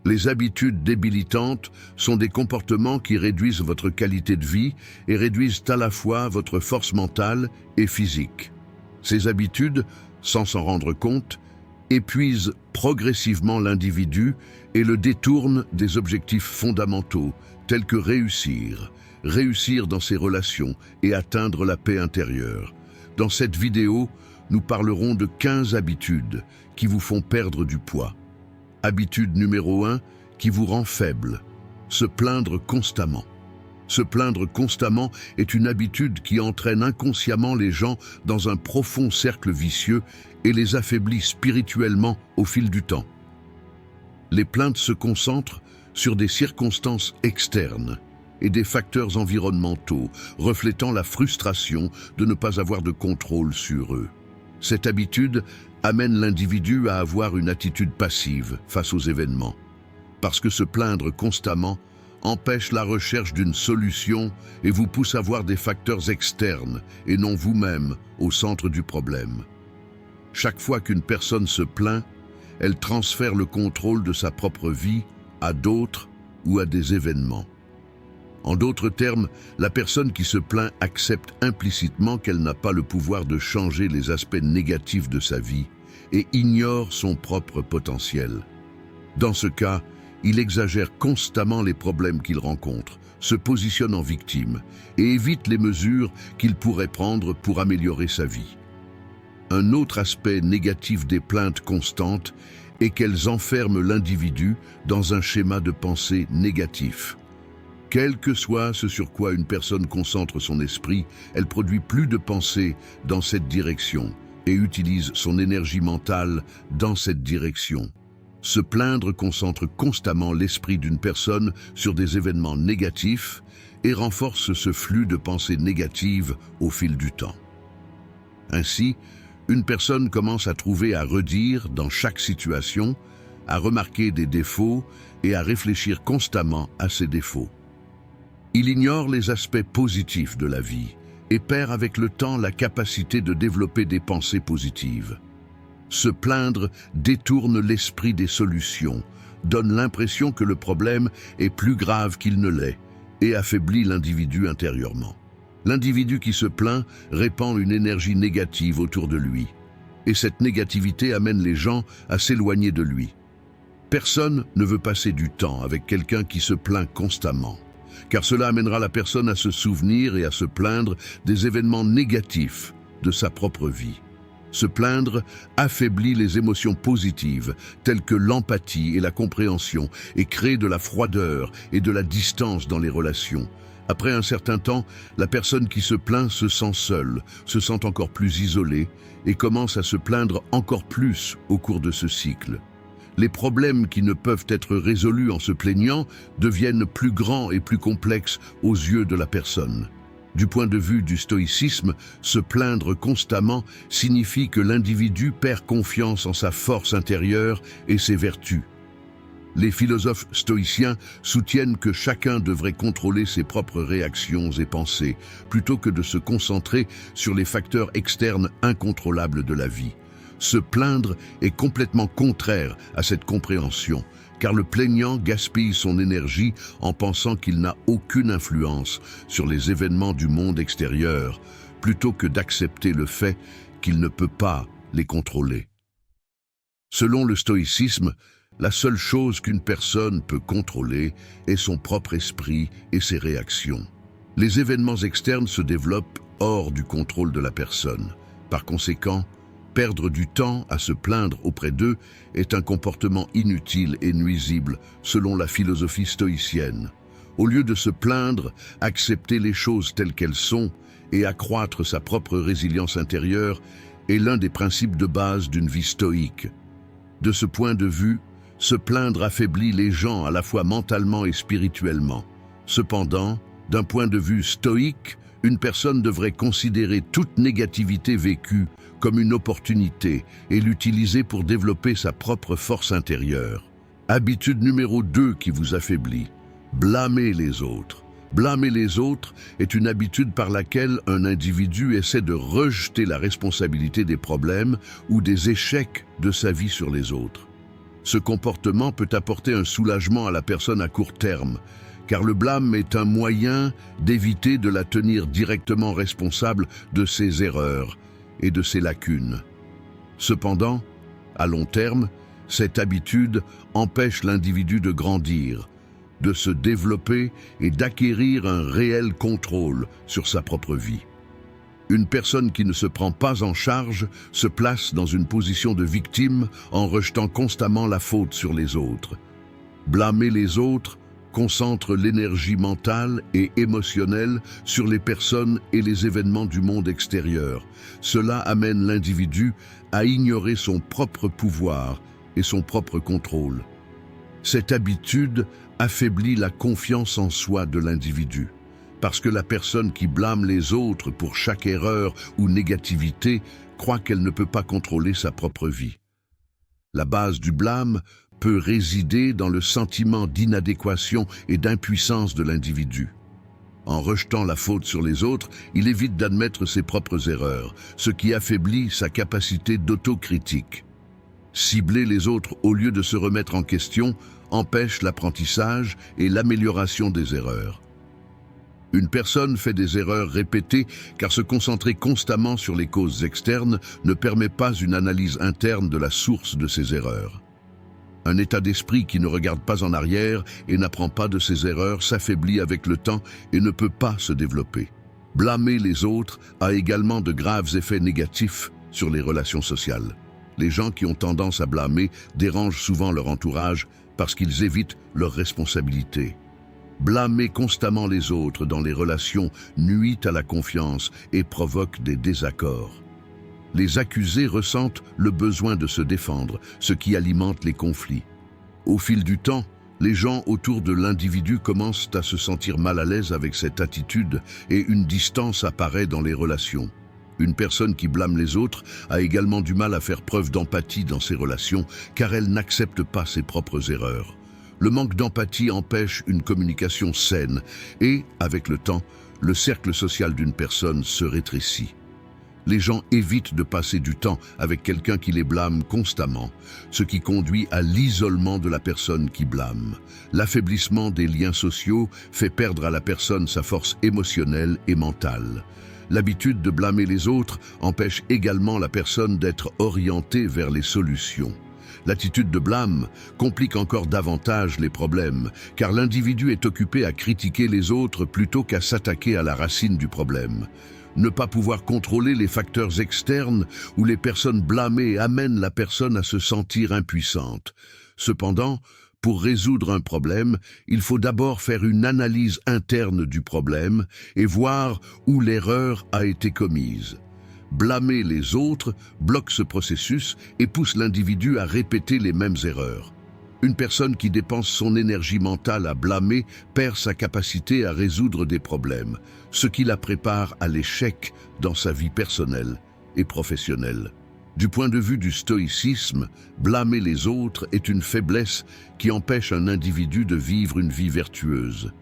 Les habitudes débilitantes sont des comportements qui réduisent votre qualité de vie et réduisent à la fois votre force mentale et physique. Ces habitudes, sans s'en rendre compte, épuisent progressivement l'individu et le détournent des objectifs fondamentaux tels que réussir dans ses relations et atteindre la paix intérieure. Dans cette vidéo, nous parlerons de 15 habitudes qui vous font perdre du poids. Habitude numéro 1 qui vous rend faible, se plaindre constamment. Se plaindre constamment est une habitude qui entraîne inconsciemment les gens dans un profond cercle vicieux et les affaiblit spirituellement au fil du temps. Les plaintes se concentrent sur des circonstances externes et des facteurs environnementaux, reflétant la frustration de ne pas avoir de contrôle sur eux. Cette habitude amène l'individu à avoir une attitude passive face aux événements, parce que se plaindre constamment empêche la recherche d'une solution et vous pousse à voir des facteurs externes et non vous-même au centre du problème. Chaque fois qu'une personne se plaint, elle transfère le contrôle de sa propre vie à d'autres ou à des événements. En d'autres termes, la personne qui se plaint accepte implicitement qu'elle n'a pas le pouvoir de changer les aspects négatifs de sa vie et ignore son propre potentiel. Dans ce cas, il exagère constamment les problèmes qu'il rencontre, se positionne en victime et évite les mesures qu'il pourrait prendre pour améliorer sa vie. Un autre aspect négatif des plaintes constantes est qu'elles enferment l'individu dans un schéma de pensée négatif. Quel que soit ce sur quoi une personne concentre son esprit, elle produit plus de pensées dans cette direction et utilise son énergie mentale dans cette direction. Se plaindre concentre constamment l'esprit d'une personne sur des événements négatifs et renforce ce flux de pensées négatives au fil du temps. Ainsi, une personne commence à trouver à redire dans chaque situation, à remarquer des défauts et à réfléchir constamment à ces défauts. Il ignore les aspects positifs de la vie et perd avec le temps la capacité de développer des pensées positives. Se plaindre détourne l'esprit des solutions, donne l'impression que le problème est plus grave qu'il ne l'est et affaiblit l'individu intérieurement. L'individu qui se plaint répand une énergie négative autour de lui, et cette négativité amène les gens à s'éloigner de lui. Personne ne veut passer du temps avec quelqu'un qui se plaint constamment, car cela amènera la personne à se souvenir et à se plaindre des événements négatifs de sa propre vie. Se plaindre affaiblit les émotions positives, telles que l'empathie et la compréhension, et crée de la froideur et de la distance dans les relations. Après un certain temps, la personne qui se plaint se sent seule, se sent encore plus isolée, et commence à se plaindre encore plus au cours de ce cycle. Les problèmes qui ne peuvent être résolus en se plaignant deviennent plus grands et plus complexes aux yeux de la personne. Du point de vue du stoïcisme, se plaindre constamment signifie que l'individu perd confiance en sa force intérieure et ses vertus. Les philosophes stoïciens soutiennent que chacun devrait contrôler ses propres réactions et pensées, plutôt que de se concentrer sur les facteurs externes incontrôlables de la vie. Se plaindre est complètement contraire à cette compréhension, car le plaignant gaspille son énergie en pensant qu'il n'a aucune influence sur les événements du monde extérieur, plutôt que d'accepter le fait qu'il ne peut pas les contrôler. Selon le stoïcisme, la seule chose qu'une personne peut contrôler est son propre esprit et ses réactions. Les événements externes se développent hors du contrôle de la personne. Par conséquent, perdre du temps à se plaindre auprès d'eux est un comportement inutile et nuisible selon la philosophie stoïcienne. Au lieu de se plaindre, accepter les choses telles qu'elles sont et accroître sa propre résilience intérieure est l'un des principes de base d'une vie stoïque. De ce point de vue, se plaindre affaiblit les gens à la fois mentalement et spirituellement. Cependant, d'un point de vue stoïque, une personne devrait considérer toute négativité vécue comme une opportunité et l'utiliser pour développer sa propre force intérieure. Habitude numéro 2 qui vous affaiblit, blâmer les autres. Blâmer les autres est une habitude par laquelle un individu essaie de rejeter la responsabilité des problèmes ou des échecs de sa vie sur les autres. Ce comportement peut apporter un soulagement à la personne à court terme, car le blâme est un moyen d'éviter de la tenir directement responsable de ses erreurs et de ses lacunes. Cependant, à long terme, cette habitude empêche l'individu de grandir, de se développer et d'acquérir un réel contrôle sur sa propre vie. Une personne qui ne se prend pas en charge se place dans une position de victime en rejetant constamment la faute sur les autres. Blâmer les autres concentre l'énergie mentale et émotionnelle sur les personnes et les événements du monde extérieur. Cela amène l'individu à ignorer son propre pouvoir et son propre contrôle. Cette habitude affaiblit la confiance en soi de l'individu, parce que la personne qui blâme les autres pour chaque erreur ou négativité croit qu'elle ne peut pas contrôler sa propre vie. La base du blâme peut résider dans le sentiment d'inadéquation et d'impuissance de l'individu. En rejetant la faute sur les autres, il évite d'admettre ses propres erreurs, ce qui affaiblit sa capacité d'autocritique. Cibler les autres au lieu de se remettre en question empêche l'apprentissage et l'amélioration des erreurs. Une personne fait des erreurs répétées car se concentrer constamment sur les causes externes ne permet pas une analyse interne de la source de ses erreurs. Un état d'esprit qui ne regarde pas en arrière et n'apprend pas de ses erreurs s'affaiblit avec le temps et ne peut pas se développer. Blâmer les autres a également de graves effets négatifs sur les relations sociales. Les gens qui ont tendance à blâmer dérangent souvent leur entourage parce qu'ils évitent leurs responsabilités. Blâmer constamment les autres dans les relations nuit à la confiance et provoque des désaccords. Les accusés ressentent le besoin de se défendre, ce qui alimente les conflits. Au fil du temps, les gens autour de l'individu commencent à se sentir mal à l'aise avec cette attitude et une distance apparaît dans les relations. Une personne qui blâme les autres a également du mal à faire preuve d'empathie dans ses relations car elle n'accepte pas ses propres erreurs. Le manque d'empathie empêche une communication saine et, avec le temps, le cercle social d'une personne se rétrécit. Les gens évitent de passer du temps avec quelqu'un qui les blâme constamment, ce qui conduit à l'isolement de la personne qui blâme. L'affaiblissement des liens sociaux fait perdre à la personne sa force émotionnelle et mentale. L'habitude de blâmer les autres empêche également la personne d'être orientée vers les solutions. L'attitude de blâme complique encore davantage les problèmes, car l'individu est occupé à critiquer les autres plutôt qu'à s'attaquer à la racine du problème. Ne pas pouvoir contrôler les facteurs externes ou les personnes blâmées amène la personne à se sentir impuissante. Cependant, pour résoudre un problème, il faut d'abord faire une analyse interne du problème et voir où l'erreur a été commise. Blâmer les autres bloque ce processus et pousse l'individu à répéter les mêmes erreurs. Une personne qui dépense son énergie mentale à blâmer perd sa capacité à résoudre des problèmes, ce qui la prépare à l'échec dans sa vie personnelle et professionnelle. Du point de vue du stoïcisme, blâmer les autres est une faiblesse qui empêche un individu de vivre une vie vertueuse.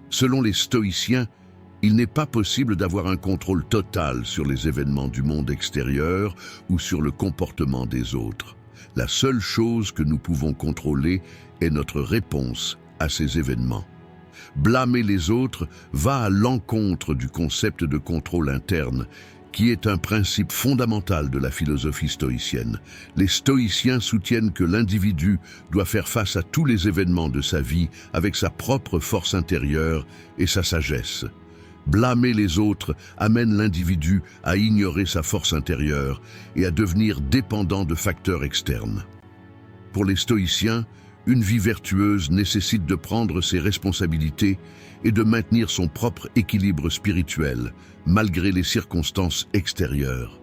Selon les stoïciens, il n'est pas possible d'avoir un contrôle total sur les événements du monde extérieur ou sur le comportement des autres. La seule chose que nous pouvons contrôler est notre réponse à ces événements. Blâmer les autres va à l'encontre du concept de contrôle interne, qui est un principe fondamental de la philosophie stoïcienne. Les stoïciens soutiennent que l'individu doit faire face à tous les événements de sa vie avec sa propre force intérieure et sa sagesse. Blâmer les autres amène l'individu à ignorer sa force intérieure et à devenir dépendant de facteurs externes. Pour les stoïciens, une vie vertueuse nécessite de prendre ses responsabilités et de maintenir son propre équilibre spirituel, malgré les circonstances extérieures.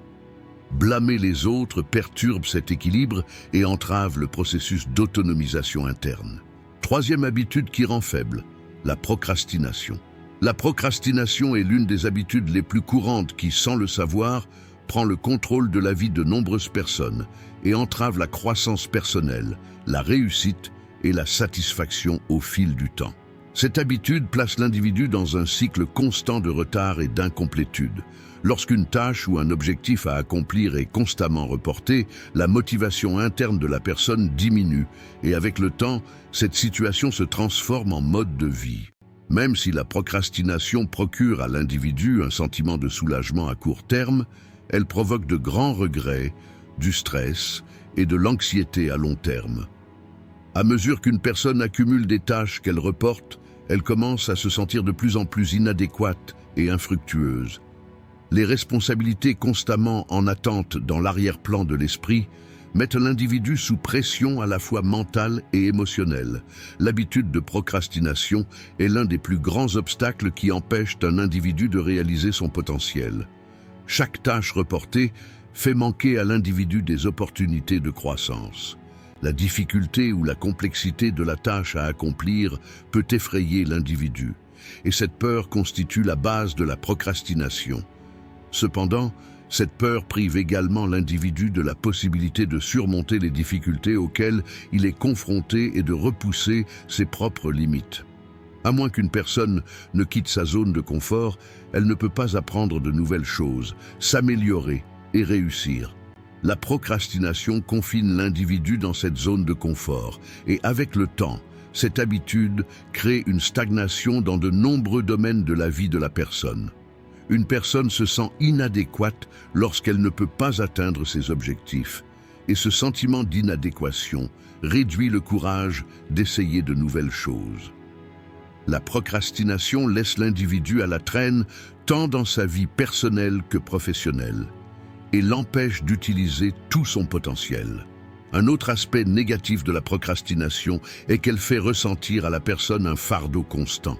Blâmer les autres perturbe cet équilibre et entrave le processus d'autonomisation interne. Troisième habitude qui rend faible, la procrastination. La procrastination est l'une des habitudes les plus courantes qui, sans le savoir, prend le contrôle de la vie de nombreuses personnes et entrave la croissance personnelle, la réussite et la satisfaction au fil du temps. Cette habitude place l'individu dans un cycle constant de retard et d'incomplétude. Lorsqu'une tâche ou un objectif à accomplir est constamment reporté, la motivation interne de la personne diminue et avec le temps, cette situation se transforme en mode de vie. Même si la procrastination procure à l'individu un sentiment de soulagement à court terme, elle provoque de grands regrets, du stress et de l'anxiété à long terme. À mesure qu'une personne accumule des tâches qu'elle reporte, elle commence à se sentir de plus en plus inadéquate et infructueuse. Les responsabilités constamment en attente dans l'arrière-plan de l'esprit mettent l'individu sous pression à la fois mentale et émotionnelle. L'habitude de procrastination est l'un des plus grands obstacles qui empêchent un individu de réaliser son potentiel. Chaque tâche reportée fait manquer à l'individu des opportunités de croissance. La difficulté ou la complexité de la tâche à accomplir peut effrayer l'individu, et cette peur constitue la base de la procrastination. Cependant, cette peur prive également l'individu de la possibilité de surmonter les difficultés auxquelles il est confronté et de repousser ses propres limites. À moins qu'une personne ne quitte sa zone de confort, elle ne peut pas apprendre de nouvelles choses, s'améliorer et réussir. La procrastination confine l'individu dans cette zone de confort et avec le temps, cette habitude crée une stagnation dans de nombreux domaines de la vie de la personne. Une personne se sent inadéquate lorsqu'elle ne peut pas atteindre ses objectifs et ce sentiment d'inadéquation réduit le courage d'essayer de nouvelles choses. La procrastination laisse l'individu à la traîne tant dans sa vie personnelle que professionnelle et l'empêche d'utiliser tout son potentiel. Un autre aspect négatif de la procrastination est qu'elle fait ressentir à la personne un fardeau constant.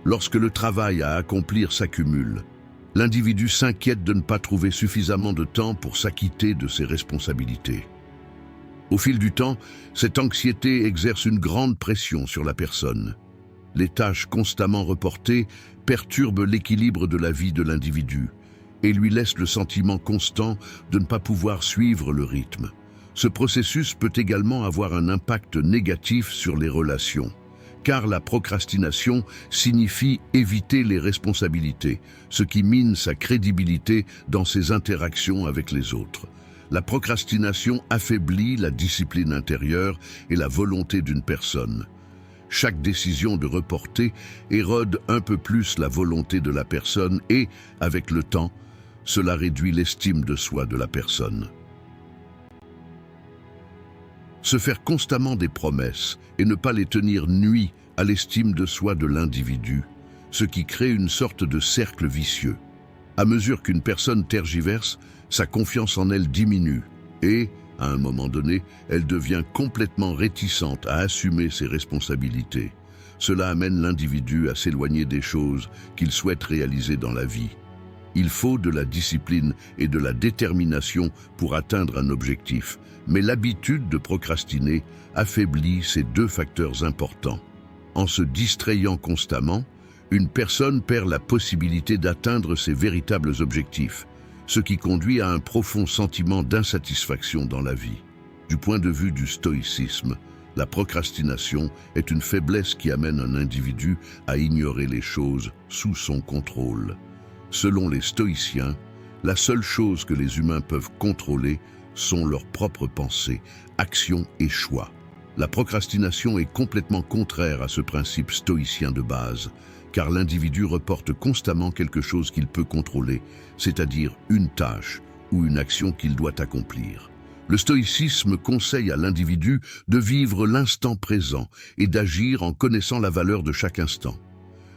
Lorsque le travail à accomplir s'accumule, l'individu s'inquiète de ne pas trouver suffisamment de temps pour s'acquitter de ses responsabilités. Au fil du temps, cette anxiété exerce une grande pression sur la personne. Les tâches constamment reportées perturbent l'équilibre de la vie de l'individu et lui laissent le sentiment constant de ne pas pouvoir suivre le rythme. Ce processus peut également avoir un impact négatif sur les relations, car la procrastination signifie éviter les responsabilités, ce qui mine sa crédibilité dans ses interactions avec les autres. La procrastination affaiblit la discipline intérieure et la volonté d'une personne. Chaque décision de reporter érode un peu plus la volonté de la personne et, avec le temps, cela réduit l'estime de soi de la personne. Se faire constamment des promesses et ne pas les tenir nuit à l'estime de soi de l'individu, ce qui crée une sorte de cercle vicieux. À mesure qu'une personne tergiverse, sa confiance en elle diminue et, à un moment donné, elle devient complètement réticente à assumer ses responsabilités. Cela amène l'individu à s'éloigner des choses qu'il souhaite réaliser dans la vie. Il faut de la discipline et de la détermination pour atteindre un objectif, mais l'habitude de procrastiner affaiblit ces deux facteurs importants. En se distrayant constamment, une personne perd la possibilité d'atteindre ses véritables objectifs, ce qui conduit à un profond sentiment d'insatisfaction dans la vie. Du point de vue du stoïcisme, la procrastination est une faiblesse qui amène un individu à ignorer les choses sous son contrôle. Selon les stoïciens, la seule chose que les humains peuvent contrôler sont leurs propres pensées, actions et choix. La procrastination est complètement contraire à ce principe stoïcien de base, car l'individu reporte constamment quelque chose qu'il peut contrôler, c'est-à-dire une tâche ou une action qu'il doit accomplir. Le stoïcisme conseille à l'individu de vivre l'instant présent et d'agir en connaissant la valeur de chaque instant.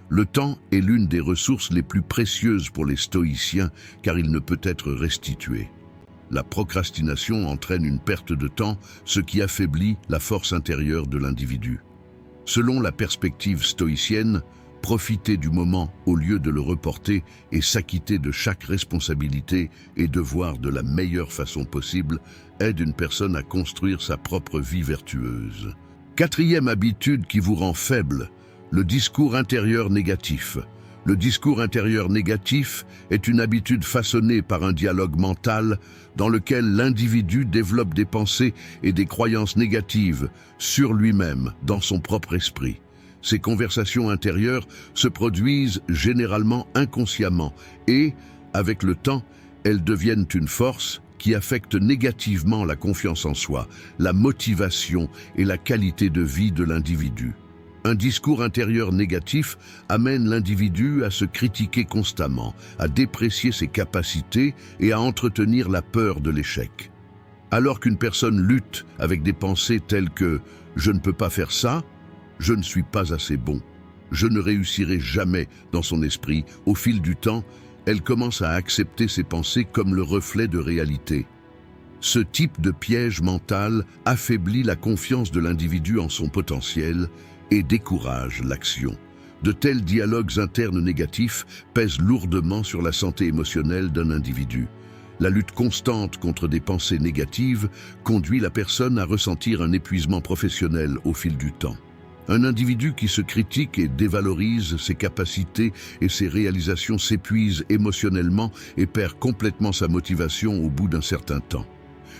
Le temps est l'une des ressources les plus précieuses pour les stoïciens car il ne peut être restitué. La procrastination entraîne une perte de temps, ce qui affaiblit la force intérieure de l'individu. Selon la perspective stoïcienne, profiter du moment au lieu de le reporter et s'acquitter de chaque responsabilité et devoir de la meilleure façon possible aide une personne à construire sa propre vie vertueuse. Quatrième habitude qui vous rend faible, le discours intérieur négatif. Le discours intérieur négatif est une habitude façonnée par un dialogue mental dans lequel l'individu développe des pensées et des croyances négatives sur lui-même, dans son propre esprit. Ces conversations intérieures se produisent généralement inconsciemment et, avec le temps, elles deviennent une force qui affecte négativement la confiance en soi, la motivation et la qualité de vie de l'individu. Un discours intérieur négatif amène l'individu à se critiquer constamment, à déprécier ses capacités et à entretenir la peur de l'échec. Alors qu'une personne lutte avec des pensées telles que « je ne peux pas faire ça »,« je ne suis pas assez bon »,« je ne réussirai jamais » dans son esprit, au fil du temps, elle commence à accepter ces pensées comme le reflet de réalité. Ce type de piège mental affaiblit la confiance de l'individu en son potentiel et décourage l'action. De tels dialogues internes négatifs pèsent lourdement sur la santé émotionnelle d'un individu. La lutte constante contre des pensées négatives conduit la personne à ressentir un épuisement professionnel au fil du temps. Un individu qui se critique et dévalorise ses capacités et ses réalisations s'épuise émotionnellement et perd complètement sa motivation au bout d'un certain temps.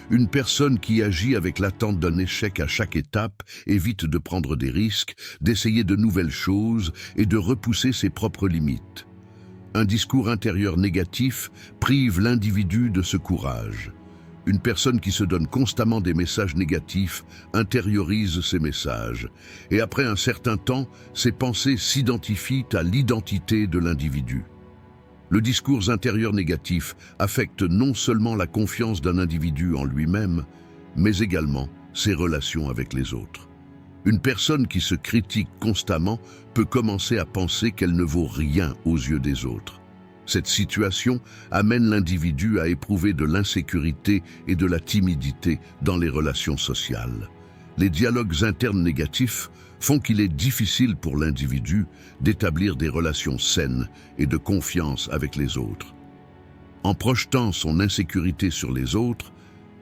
Une personne qui agit avec l'attente d'un échec à chaque étape évite de prendre des risques, d'essayer de nouvelles choses et de repousser ses propres limites. Un discours intérieur négatif prive l'individu de ce courage. Une personne qui se donne constamment des messages négatifs intériorise ces messages, et après un certain temps, ses pensées s'identifient à l'identité de l'individu. Le discours intérieur négatif affecte non seulement la confiance d'un individu en lui-même, mais également ses relations avec les autres. Une personne qui se critique constamment peut commencer à penser qu'elle ne vaut rien aux yeux des autres. Cette situation amène l'individu à éprouver de l'insécurité et de la timidité dans les relations sociales. Les dialogues internes négatifs font qu'il est difficile pour l'individu d'établir des relations saines et de confiance avec les autres. En projetant son insécurité sur les autres,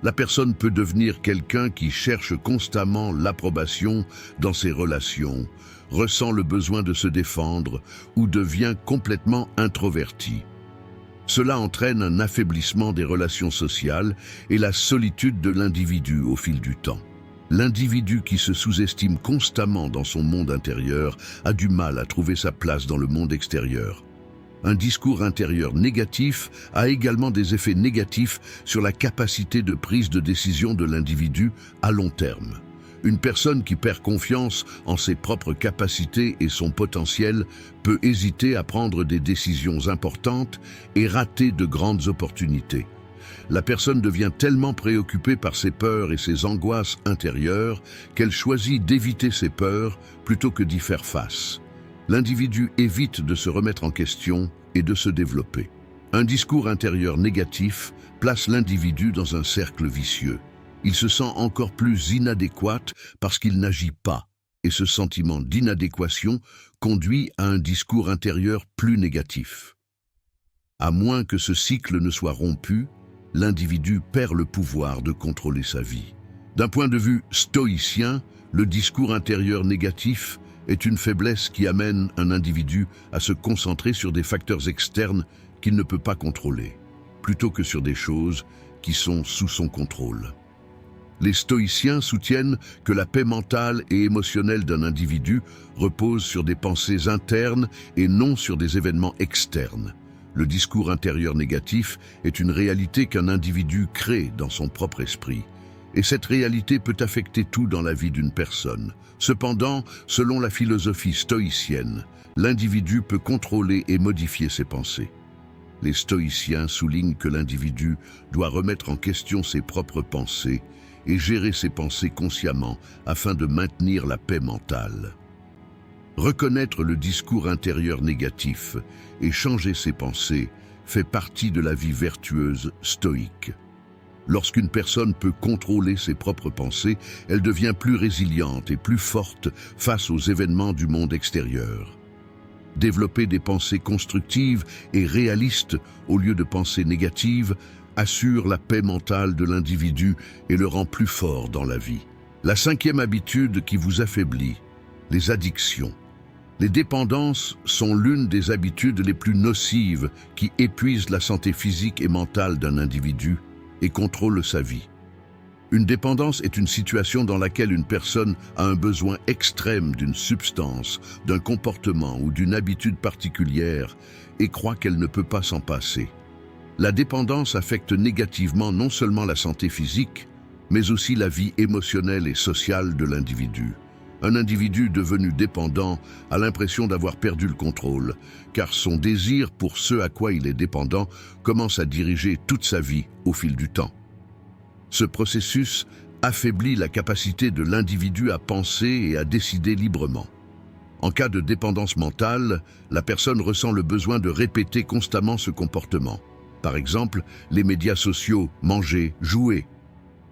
la personne peut devenir quelqu'un qui cherche constamment l'approbation dans ses relations, ressent le besoin de se défendre ou devient complètement introverti. Cela entraîne un affaiblissement des relations sociales et la solitude de l'individu au fil du temps. L'individu qui se sous-estime constamment dans son monde intérieur a du mal à trouver sa place dans le monde extérieur. Un discours intérieur négatif a également des effets négatifs sur la capacité de prise de décision de l'individu à long terme. Une personne qui perd confiance en ses propres capacités et son potentiel peut hésiter à prendre des décisions importantes et rater de grandes opportunités. La personne devient tellement préoccupée par ses peurs et ses angoisses intérieures qu'elle choisit d'éviter ses peurs plutôt que d'y faire face. L'individu évite de se remettre en question et de se développer. Un discours intérieur négatif place l'individu dans un cercle vicieux. Il se sent encore plus inadéquat parce qu'il n'agit pas, et ce sentiment d'inadéquation conduit à un discours intérieur plus négatif. À moins que ce cycle ne soit rompu, l'individu perd le pouvoir de contrôler sa vie. D'un point de vue stoïcien, le discours intérieur négatif est une faiblesse qui amène un individu à se concentrer sur des facteurs externes qu'il ne peut pas contrôler, plutôt que sur des choses qui sont sous son contrôle. Les stoïciens soutiennent que la paix mentale et émotionnelle d'un individu repose sur des pensées internes et non sur des événements externes. Le discours intérieur négatif est une réalité qu'un individu crée dans son propre esprit. Et cette réalité peut affecter tout dans la vie d'une personne. Cependant, selon la philosophie stoïcienne, l'individu peut contrôler et modifier ses pensées. Les stoïciens soulignent que l'individu doit remettre en question ses propres pensées et gérer ses pensées consciemment afin de maintenir la paix mentale. Reconnaître le discours intérieur négatif et changer ses pensées fait partie de la vie vertueuse stoïque. Lorsqu'une personne peut contrôler ses propres pensées, elle devient plus résiliente et plus forte face aux événements du monde extérieur. Développer des pensées constructives et réalistes au lieu de pensées négatives assure la paix mentale de l'individu et le rend plus fort dans la vie. La cinquième habitude qui vous affaiblit, les addictions. Les dépendances sont l'une des habitudes les plus nocives qui épuisent la santé physique et mentale d'un individu et contrôlent sa vie. Une dépendance est une situation dans laquelle une personne a un besoin extrême d'une substance, d'un comportement ou d'une habitude particulière et croit qu'elle ne peut pas s'en passer. La dépendance affecte négativement non seulement la santé physique, mais aussi la vie émotionnelle et sociale de l'individu. Un individu devenu dépendant a l'impression d'avoir perdu le contrôle, car son désir pour ce à quoi il est dépendant commence à diriger toute sa vie au fil du temps. Ce processus affaiblit la capacité de l'individu à penser et à décider librement. En cas de dépendance mentale, la personne ressent le besoin de répéter constamment ce comportement. Par exemple, les médias sociaux, manger, jouer.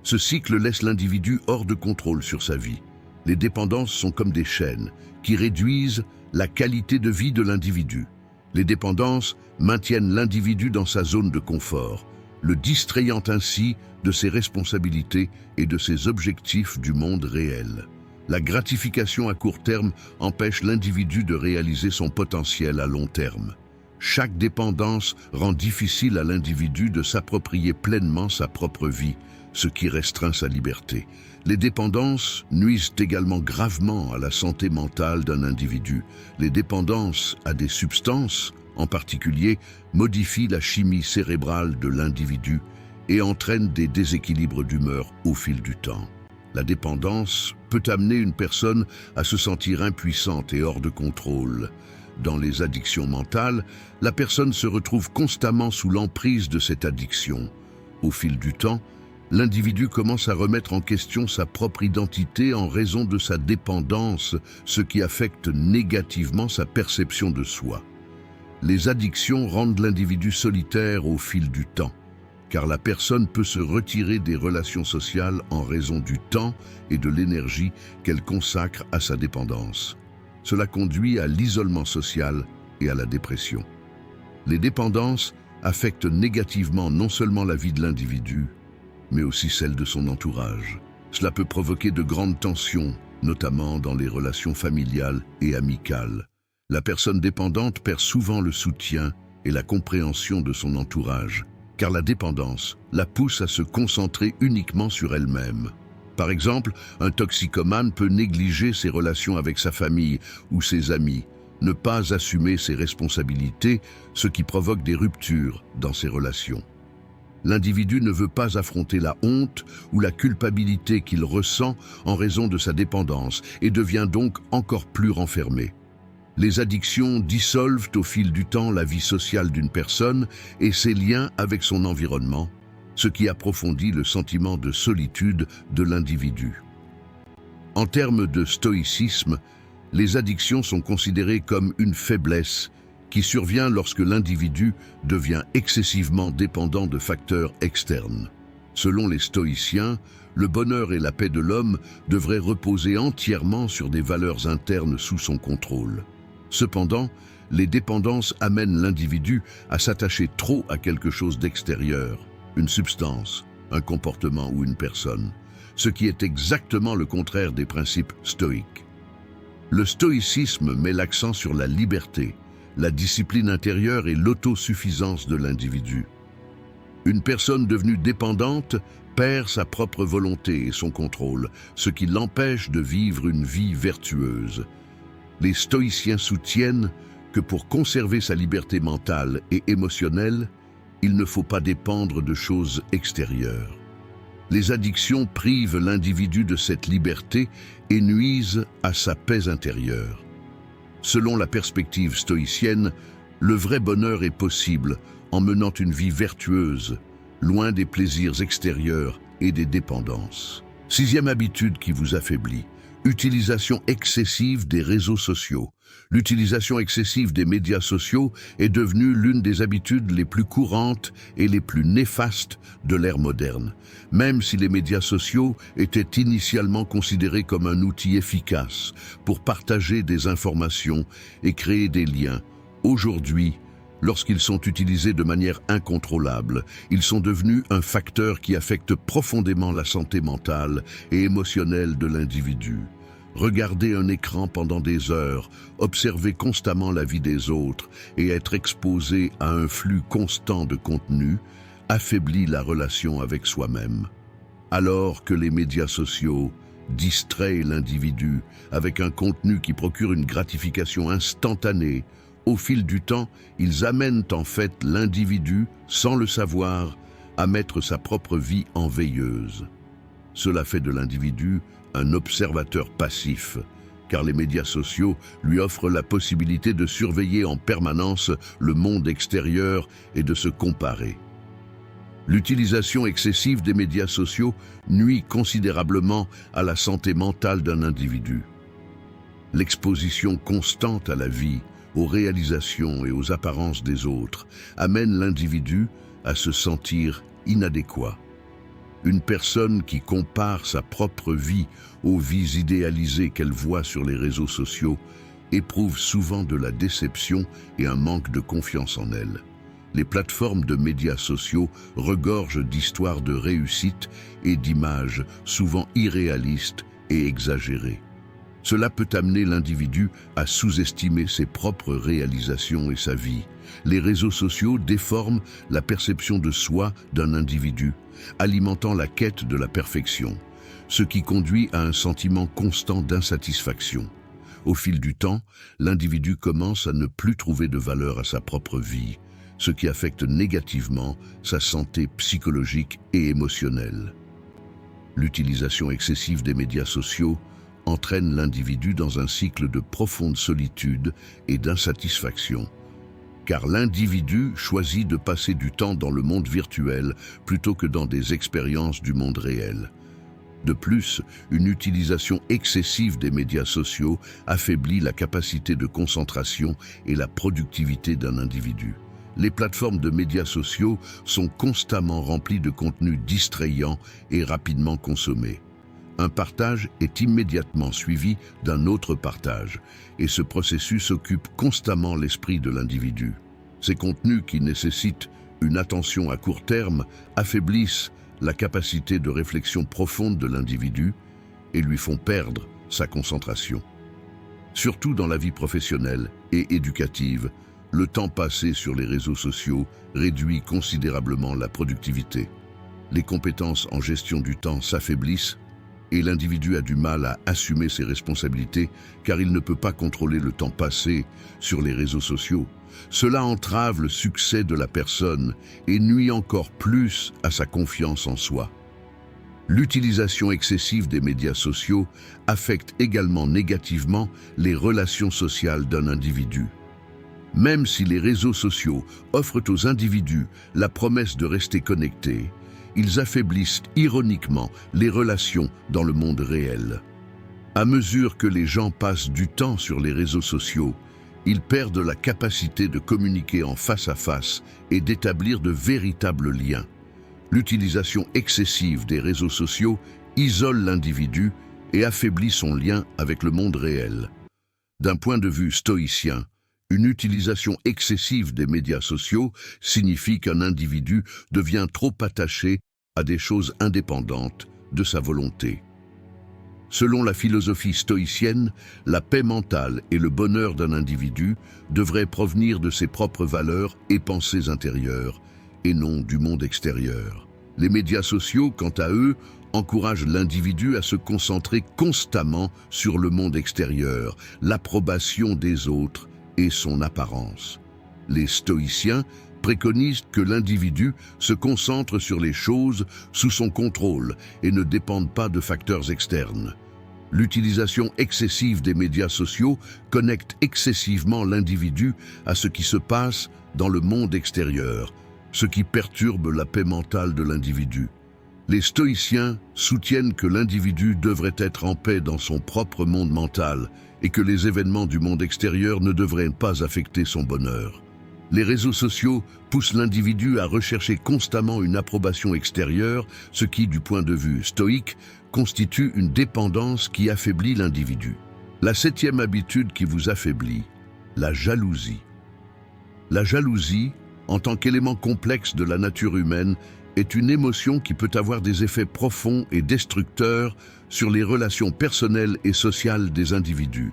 Ce cycle laisse l'individu hors de contrôle sur sa vie. Les dépendances sont comme des chaînes qui réduisent la qualité de vie de l'individu. Les dépendances maintiennent l'individu dans sa zone de confort, le distrayant ainsi de ses responsabilités et de ses objectifs du monde réel. La gratification à court terme empêche l'individu de réaliser son potentiel à long terme. Chaque dépendance rend difficile à l'individu de s'approprier pleinement sa propre vie, ce qui restreint sa liberté. Les dépendances nuisent également gravement à la santé mentale d'un individu. Les dépendances à des substances, en particulier, modifient la chimie cérébrale de l'individu et entraînent des déséquilibres d'humeur au fil du temps. La dépendance peut amener une personne à se sentir impuissante et hors de contrôle. Dans les addictions mentales, la personne se retrouve constamment sous l'emprise de cette addiction. Au fil du temps, l'individu commence à remettre en question sa propre identité en raison de sa dépendance, ce qui affecte négativement sa perception de soi. Les addictions rendent l'individu solitaire au fil du temps, car la personne peut se retirer des relations sociales en raison du temps et de l'énergie qu'elle consacre à sa dépendance. Cela conduit à l'isolement social et à la dépression. Les dépendances affectent négativement non seulement la vie de l'individu, mais aussi celle de son entourage. Cela peut provoquer de grandes tensions, notamment dans les relations familiales et amicales. La personne dépendante perd souvent le soutien et la compréhension de son entourage, car la dépendance la pousse à se concentrer uniquement sur elle-même. Par exemple, un toxicomane peut négliger ses relations avec sa famille ou ses amis, ne pas assumer ses responsabilités, ce qui provoque des ruptures dans ses relations. L'individu ne veut pas affronter la honte ou la culpabilité qu'il ressent en raison de sa dépendance et devient donc encore plus renfermé. Les addictions dissolvent au fil du temps la vie sociale d'une personne et ses liens avec son environnement, ce qui approfondit le sentiment de solitude de l'individu. En termes de stoïcisme, les addictions sont considérées comme une faiblesse qui survient lorsque l'individu devient excessivement dépendant de facteurs externes. Selon les stoïciens, le bonheur et la paix de l'homme devraient reposer entièrement sur des valeurs internes sous son contrôle. Cependant, les dépendances amènent l'individu à s'attacher trop à quelque chose d'extérieur, une substance, un comportement ou une personne, ce qui est exactement le contraire des principes stoïques. Le stoïcisme met l'accent sur la liberté, la discipline intérieure et l'autosuffisance de l'individu. Une personne devenue dépendante perd sa propre volonté et son contrôle, ce qui l'empêche de vivre une vie vertueuse. Les stoïciens soutiennent que pour conserver sa liberté mentale et émotionnelle, il ne faut pas dépendre de choses extérieures. Les addictions privent l'individu de cette liberté et nuisent à sa paix intérieure. Selon la perspective stoïcienne, le vrai bonheur est possible en menant une vie vertueuse, loin des plaisirs extérieurs et des dépendances. Sixième habitude qui vous affaiblit, utilisation excessive des réseaux sociaux. L'utilisation excessive des médias sociaux est devenue l'une des habitudes les plus courantes et les plus néfastes de l'ère moderne. Même si les médias sociaux étaient initialement considérés comme un outil efficace pour partager des informations et créer des liens, aujourd'hui, lorsqu'ils sont utilisés de manière incontrôlable, ils sont devenus un facteur qui affecte profondément la santé mentale et émotionnelle de l'individu. Regarder un écran pendant des heures, observer constamment la vie des autres et être exposé à un flux constant de contenu affaiblit la relation avec soi-même. Alors que les médias sociaux distraient l'individu avec un contenu qui procure une gratification instantanée, au fil du temps, ils amènent en fait l'individu, sans le savoir, à mettre sa propre vie en veilleuse. Cela fait de l'individu un observateur passif, car les médias sociaux lui offrent la possibilité de surveiller en permanence le monde extérieur et de se comparer. L'utilisation excessive des médias sociaux nuit considérablement à la santé mentale d'un individu. L'exposition constante à la vie, aux réalisations et aux apparences des autres amène l'individu à se sentir inadéquat. Une personne qui compare sa propre vie aux vies idéalisées qu'elle voit sur les réseaux sociaux éprouve souvent de la déception et un manque de confiance en elle. Les plateformes de médias sociaux regorgent d'histoires de réussite et d'images souvent irréalistes et exagérées. Cela peut amener l'individu à sous-estimer ses propres réalisations et sa vie. Les réseaux sociaux déforment la perception de soi d'un individu, alimentant la quête de la perfection, ce qui conduit à un sentiment constant d'insatisfaction. Au fil du temps, l'individu commence à ne plus trouver de valeur à sa propre vie, ce qui affecte négativement sa santé psychologique et émotionnelle. L'utilisation excessive des médias sociaux entraîne l'individu dans un cycle de profonde solitude et d'insatisfaction, car l'individu choisit de passer du temps dans le monde virtuel plutôt que dans des expériences du monde réel. De plus, une utilisation excessive des médias sociaux affaiblit la capacité de concentration et la productivité d'un individu. Les plateformes de médias sociaux sont constamment remplies de contenus distrayants et rapidement consommés. Un partage est immédiatement suivi d'un autre partage, et ce processus occupe constamment l'esprit de l'individu. Ces contenus qui nécessitent une attention à court terme affaiblissent la capacité de réflexion profonde de l'individu et lui font perdre sa concentration. Surtout dans la vie professionnelle et éducative, le temps passé sur les réseaux sociaux réduit considérablement la productivité. Les compétences en gestion du temps s'affaiblissent et l'individu a du mal à assumer ses responsabilités car il ne peut pas contrôler le temps passé sur les réseaux sociaux. Cela entrave le succès de la personne et nuit encore plus à sa confiance en soi. L'utilisation excessive des médias sociaux affecte également négativement les relations sociales d'un individu. Même si les réseaux sociaux offrent aux individus la promesse de rester connectés, ils affaiblissent ironiquement les relations dans le monde réel. À mesure que les gens passent du temps sur les réseaux sociaux, ils perdent la capacité de communiquer en face à face et d'établir de véritables liens. L'utilisation excessive des réseaux sociaux isole l'individu et affaiblit son lien avec le monde réel. D'un point de vue stoïcien, une utilisation excessive des médias sociaux signifie qu'un individu devient trop attaché à des choses indépendantes de sa volonté. Selon la philosophie stoïcienne, la paix mentale et le bonheur d'un individu devraient provenir de ses propres valeurs et pensées intérieures, et non du monde extérieur. Les médias sociaux, quant à eux, encouragent l'individu à se concentrer constamment sur le monde extérieur, l'approbation des autres et son apparence. Les stoïciens préconisent que l'individu se concentre sur les choses sous son contrôle et ne dépende pas de facteurs externes. L'utilisation excessive des médias sociaux connecte excessivement l'individu à ce qui se passe dans le monde extérieur, ce qui perturbe la paix mentale de l'individu. Les stoïciens soutiennent que l'individu devrait être en paix dans son propre monde mental et que les événements du monde extérieur ne devraient pas affecter son bonheur. Les réseaux sociaux poussent l'individu à rechercher constamment une approbation extérieure, ce qui, du point de vue stoïque, constitue une dépendance qui affaiblit l'individu. La 7e habitude qui vous affaiblit, la jalousie. La jalousie, en tant qu'élément complexe de la nature humaine, est une émotion qui peut avoir des effets profonds et destructeurs sur les relations personnelles et sociales des individus.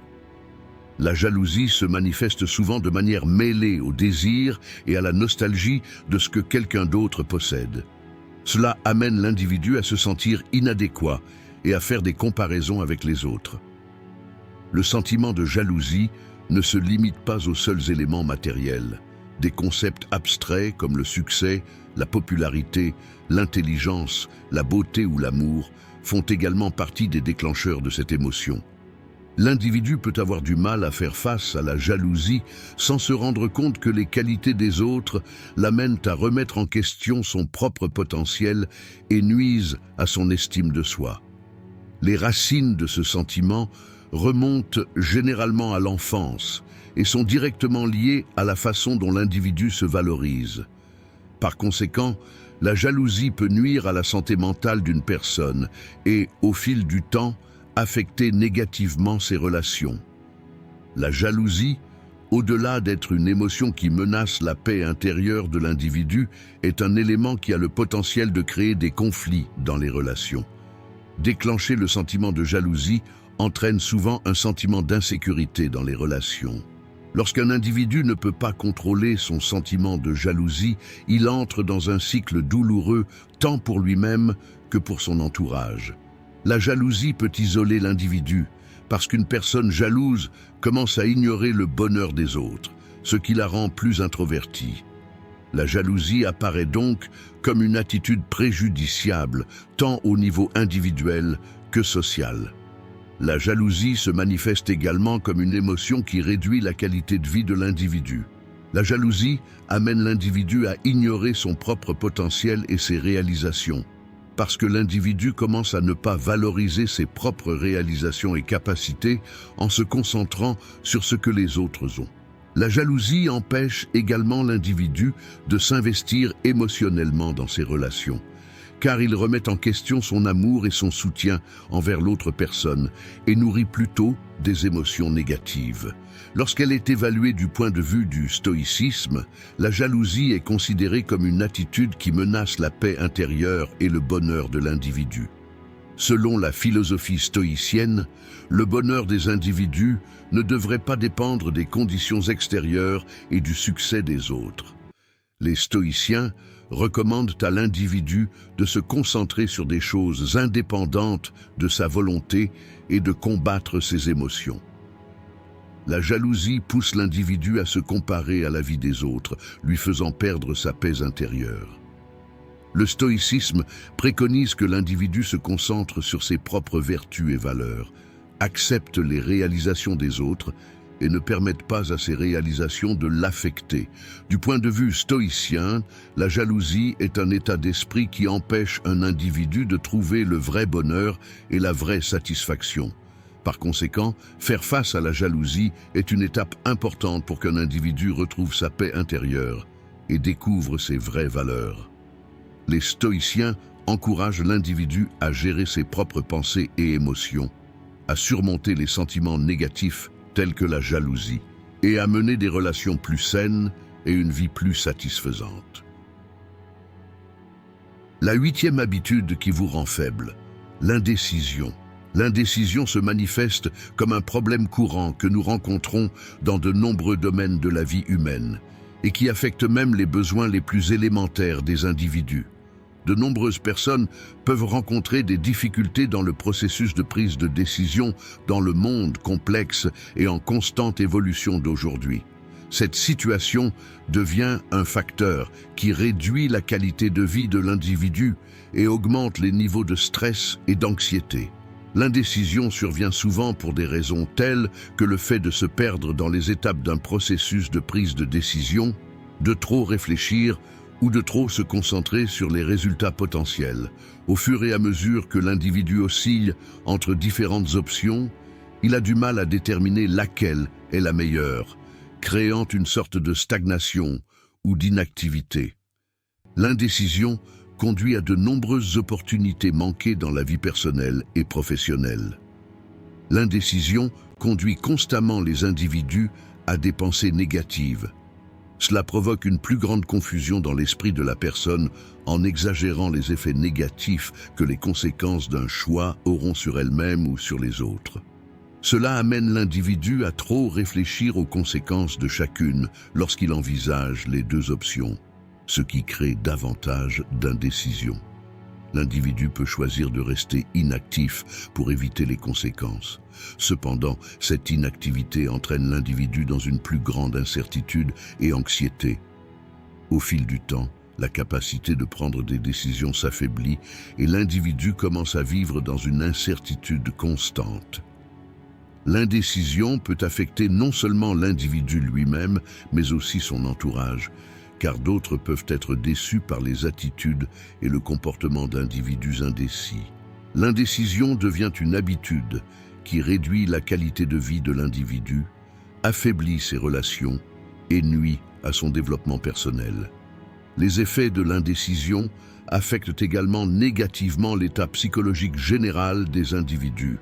La jalousie se manifeste souvent de manière mêlée au désir et à la nostalgie de ce que quelqu'un d'autre possède. Cela amène l'individu à se sentir inadéquat et à faire des comparaisons avec les autres. Le sentiment de jalousie ne se limite pas aux seuls éléments matériels. Des concepts abstraits comme le succès, la popularité, l'intelligence, la beauté ou l'amour font également partie des déclencheurs de cette émotion. L'individu peut avoir du mal à faire face à la jalousie sans se rendre compte que les qualités des autres l'amènent à remettre en question son propre potentiel et nuisent à son estime de soi. Les racines de ce sentiment remontent généralement à l'enfance et sont directement liées à la façon dont l'individu se valorise. Par conséquent, la jalousie peut nuire à la santé mentale d'une personne et, au fil du temps, affecter négativement ses relations. La jalousie, au-delà d'être une émotion qui menace la paix intérieure de l'individu, est un élément qui a le potentiel de créer des conflits dans les relations. Déclencher le sentiment de jalousie entraîne souvent un sentiment d'insécurité dans les relations. Lorsqu'un individu ne peut pas contrôler son sentiment de jalousie, il entre dans un cycle douloureux tant pour lui-même que pour son entourage. La jalousie peut isoler l'individu, parce qu'une personne jalouse commence à ignorer le bonheur des autres, ce qui la rend plus introvertie. La jalousie apparaît donc comme une attitude préjudiciable, tant au niveau individuel que social. La jalousie se manifeste également comme une émotion qui réduit la qualité de vie de l'individu. La jalousie amène l'individu à ignorer son propre potentiel et ses réalisations, parce que l'individu commence à ne pas valoriser ses propres réalisations et capacités en se concentrant sur ce que les autres ont. La jalousie empêche également l'individu de s'investir émotionnellement dans ses relations, car il remet en question son amour et son soutien envers l'autre personne et nourrit plutôt des émotions négatives. Lorsqu'elle est évaluée du point de vue du stoïcisme, la jalousie est considérée comme une attitude qui menace la paix intérieure et le bonheur de l'individu. Selon la philosophie stoïcienne, le bonheur des individus ne devrait pas dépendre des conditions extérieures et du succès des autres. Les stoïciens recommandent à l'individu de se concentrer sur des choses indépendantes de sa volonté et de combattre ses émotions. La jalousie pousse l'individu à se comparer à la vie des autres, lui faisant perdre sa paix intérieure. Le stoïcisme préconise que l'individu se concentre sur ses propres vertus et valeurs, accepte les réalisations des autres et ne permettent pas à ces réalisations de l'affecter. Du point de vue stoïcien, la jalousie est un état d'esprit qui empêche un individu de trouver le vrai bonheur et la vraie satisfaction. Par conséquent, faire face à la jalousie est une étape importante pour qu'un individu retrouve sa paix intérieure et découvre ses vraies valeurs. Les stoïciens encouragent l'individu à gérer ses propres pensées et émotions, à surmonter les sentiments négatifs tels que la jalousie, et à mener des relations plus saines et une vie plus satisfaisante. La 8e habitude qui vous rend faible, l'indécision. L'indécision se manifeste comme un problème courant que nous rencontrons dans de nombreux domaines de la vie humaine et qui affecte même les besoins les plus élémentaires des individus. De nombreuses personnes peuvent rencontrer des difficultés dans le processus de prise de décision dans le monde complexe et en constante évolution d'aujourd'hui. Cette situation devient un facteur qui réduit la qualité de vie de l'individu et augmente les niveaux de stress et d'anxiété. L'indécision survient souvent pour des raisons telles que le fait de se perdre dans les étapes d'un processus de prise de décision, de trop réfléchir ou de trop se concentrer sur les résultats potentiels. Au fur et à mesure que l'individu oscille entre différentes options, il a du mal à déterminer laquelle est la meilleure, créant une sorte de stagnation ou d'inactivité. L'indécision conduit à de nombreuses opportunités manquées dans la vie personnelle et professionnelle. L'indécision conduit constamment les individus à des pensées négatives. Cela provoque une plus grande confusion dans l'esprit de la personne en exagérant les effets négatifs que les conséquences d'un choix auront sur elle-même ou sur les autres. Cela amène l'individu à trop réfléchir aux conséquences de chacune lorsqu'il envisage les deux options, ce qui crée davantage d'indécision. L'individu peut choisir de rester inactif pour éviter les conséquences. Cependant, cette inactivité entraîne l'individu dans une plus grande incertitude et anxiété. Au fil du temps, la capacité de prendre des décisions s'affaiblit et l'individu commence à vivre dans une incertitude constante. L'indécision peut affecter non seulement l'individu lui-même, mais aussi son entourage, car d'autres peuvent être déçus par les attitudes et le comportement d'individus indécis. L'indécision devient une habitude qui réduit la qualité de vie de l'individu, affaiblit ses relations et nuit à son développement personnel. Les effets de l'indécision affectent également négativement l'état psychologique général des individus.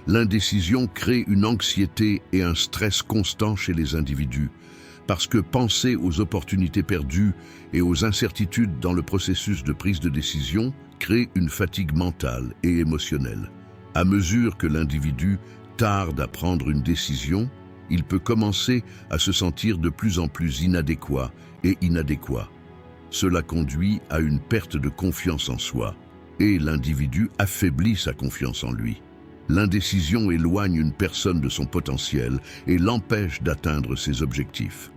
L'indécision crée une anxiété et un stress constant chez les individus, parce que penser aux opportunités perdues et aux incertitudes dans le processus de prise de décision crée une fatigue mentale et émotionnelle. À mesure que l'individu tarde à prendre une décision, il peut commencer à se sentir de plus en plus inadéquat et inadéquat. Cela conduit à une perte de confiance en soi, et l'individu affaiblit sa confiance en lui. L'indécision éloigne une personne de son potentiel et l'empêche d'atteindre ses objectifs.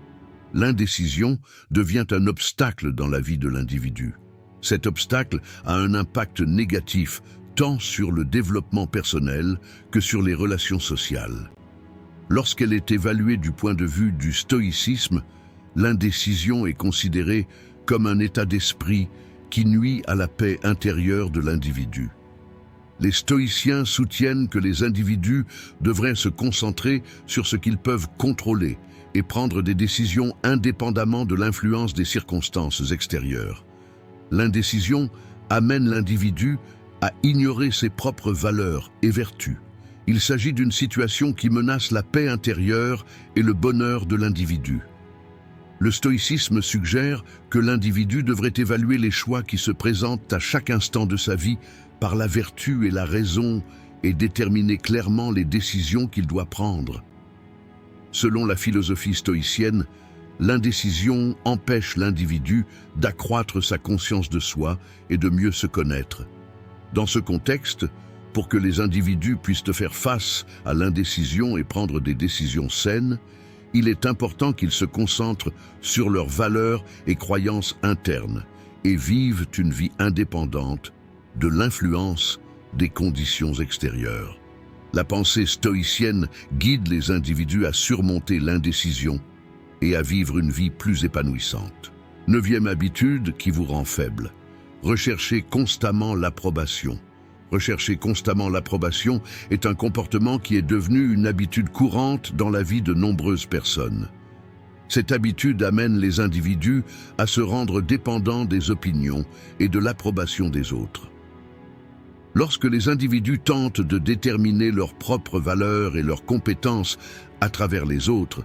L'indécision devient un obstacle dans la vie de l'individu. Cet obstacle a un impact négatif tant sur le développement personnel que sur les relations sociales. Lorsqu'elle est évaluée du point de vue du stoïcisme, l'indécision est considérée comme un état d'esprit qui nuit à la paix intérieure de l'individu. Les stoïciens soutiennent que les individus devraient se concentrer sur ce qu'ils peuvent contrôler et prendre des décisions indépendamment de l'influence des circonstances extérieures. L'indécision amène l'individu à ignorer ses propres valeurs et vertus. Il s'agit d'une situation qui menace la paix intérieure et le bonheur de l'individu. Le stoïcisme suggère que l'individu devrait évaluer les choix qui se présentent à chaque instant de sa vie par la vertu et la raison et déterminer clairement les décisions qu'il doit prendre. Selon la philosophie stoïcienne, l'indécision empêche l'individu d'accroître sa conscience de soi et de mieux se connaître. Dans ce contexte, pour que les individus puissent faire face à l'indécision et prendre des décisions saines, il est important qu'ils se concentrent sur leurs valeurs et croyances internes et vivent une vie indépendante de l'influence des conditions extérieures. La pensée stoïcienne guide les individus à surmonter l'indécision et à vivre une vie plus épanouissante. 9e habitude qui vous rend faible. Recherchez constamment l'approbation. Rechercher constamment l'approbation est un comportement qui est devenu une habitude courante dans la vie de nombreuses personnes. Cette habitude amène les individus à se rendre dépendants des opinions et de l'approbation des autres. Lorsque les individus tentent de déterminer leurs propres valeurs et leurs compétences à travers les autres,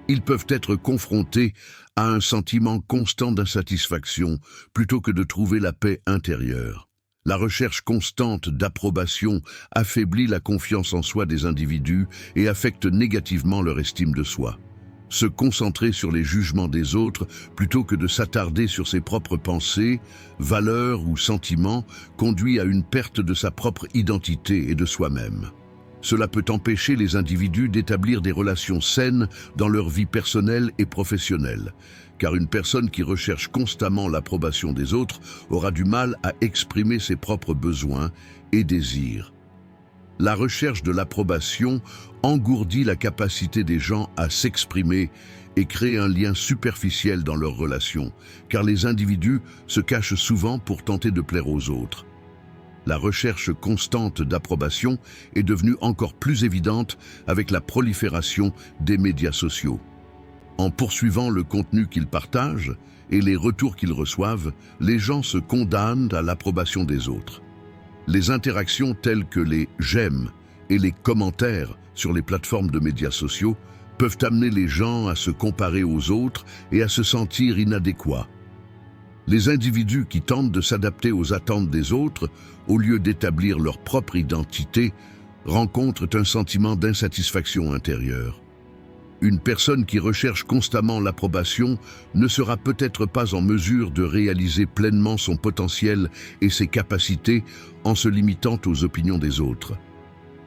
ils peuvent être confrontés à un sentiment constant d'insatisfaction plutôt que de trouver la paix intérieure. La recherche constante d'approbation affaiblit la confiance en soi des individus et affecte négativement leur estime de soi. Se concentrer sur les jugements des autres plutôt que de s'attarder sur ses propres pensées, valeurs ou sentiments conduit à une perte de sa propre identité et de soi-même. Cela peut empêcher les individus d'établir des relations saines dans leur vie personnelle et professionnelle, car une personne qui recherche constamment l'approbation des autres aura du mal à exprimer ses propres besoins et désirs. La recherche de l'approbation engourdit la capacité des gens à s'exprimer et crée un lien superficiel dans leurs relations, car les individus se cachent souvent pour tenter de plaire aux autres. La recherche constante d'approbation est devenue encore plus évidente avec la prolifération des médias sociaux. En poursuivant le contenu qu'ils partagent et les retours qu'ils reçoivent, les gens se condamnent à l'approbation des autres. Les interactions telles que les « j'aime » et les commentaires sur les plateformes de médias sociaux peuvent amener les gens à se comparer aux autres et à se sentir inadéquats. Les individus qui tentent de s'adapter aux attentes des autres, au lieu d'établir leur propre identité, rencontrent un sentiment d'insatisfaction intérieure. Une personne qui recherche constamment l'approbation ne sera peut-être pas en mesure de réaliser pleinement son potentiel et ses capacités en se limitant aux opinions des autres.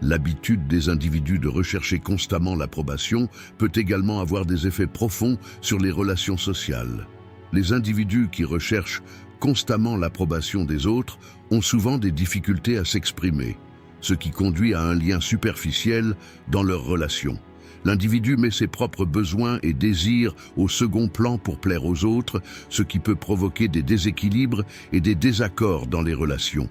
L'habitude des individus de rechercher constamment l'approbation peut également avoir des effets profonds sur les relations sociales. Les individus qui recherchent constamment l'approbation des autres ont souvent des difficultés à s'exprimer, ce qui conduit à un lien superficiel dans leurs relations. L'individu met ses propres besoins et désirs au second plan pour plaire aux autres, ce qui peut provoquer des déséquilibres et des désaccords dans les relations.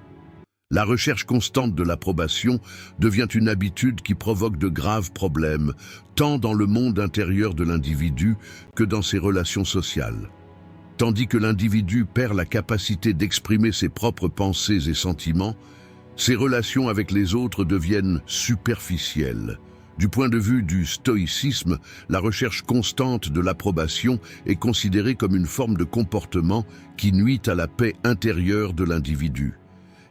La recherche constante de l'approbation devient une habitude qui provoque de graves problèmes, tant dans le monde intérieur de l'individu que dans ses relations sociales. Tandis que l'individu perd la capacité d'exprimer ses propres pensées et sentiments, ses relations avec les autres deviennent superficielles. Du point de vue du stoïcisme, la recherche constante de l'approbation est considérée comme une forme de comportement qui nuit à la paix intérieure de l'individu.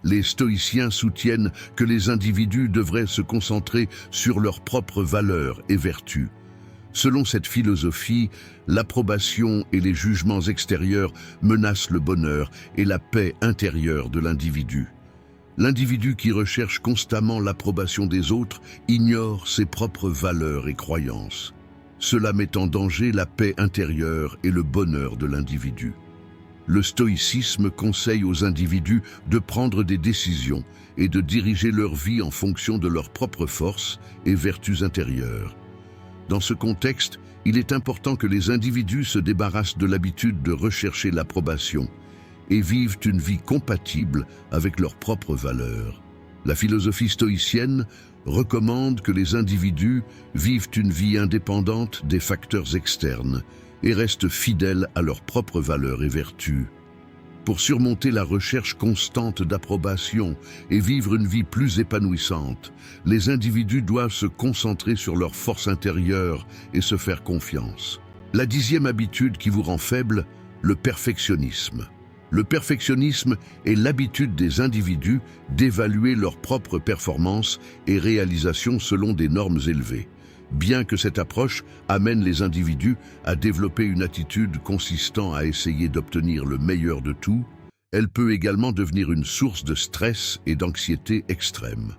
Les stoïciens soutiennent que les individus devraient se concentrer sur leurs propres valeurs et vertus. Selon cette philosophie, l'approbation et les jugements extérieurs menacent le bonheur et la paix intérieure de l'individu. L'individu qui recherche constamment l'approbation des autres ignore ses propres valeurs et croyances. Cela met en danger la paix intérieure et le bonheur de l'individu. Le stoïcisme conseille aux individus de prendre des décisions et de diriger leur vie en fonction de leurs propres forces et vertus intérieures. Dans ce contexte, il est important que les individus se débarrassent de l'habitude de rechercher l'approbation et vivent une vie compatible avec leurs propres valeurs. La philosophie stoïcienne recommande que les individus vivent une vie indépendante des facteurs externes et restent fidèles à leurs propres valeurs et vertus. Pour surmonter la recherche constante d'approbation et vivre une vie plus épanouissante, les individus doivent se concentrer sur leur force intérieure et se faire confiance. La 10e habitude qui vous rend faible, le perfectionnisme. Le perfectionnisme est l'habitude des individus d'évaluer leurs propres performances et réalisations selon des normes élevées. Bien que cette approche amène les individus à développer une attitude consistant à essayer d'obtenir le meilleur de tout, elle peut également devenir une source de stress et d'anxiété extrême.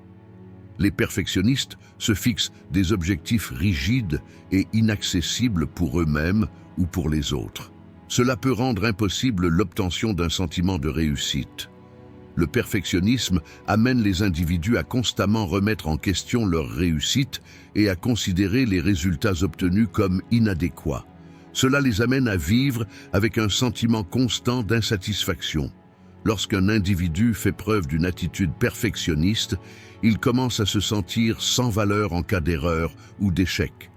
Les perfectionnistes se fixent des objectifs rigides et inaccessibles pour eux-mêmes ou pour les autres. Cela peut rendre impossible l'obtention d'un sentiment de réussite. Le perfectionnisme amène les individus à constamment remettre en question leur réussite et à considérer les résultats obtenus comme inadéquats. Cela les amène à vivre avec un sentiment constant d'insatisfaction. Lorsqu'un individu fait preuve d'une attitude perfectionniste, il commence à se sentir sans valeur en cas d'erreur ou d'échec.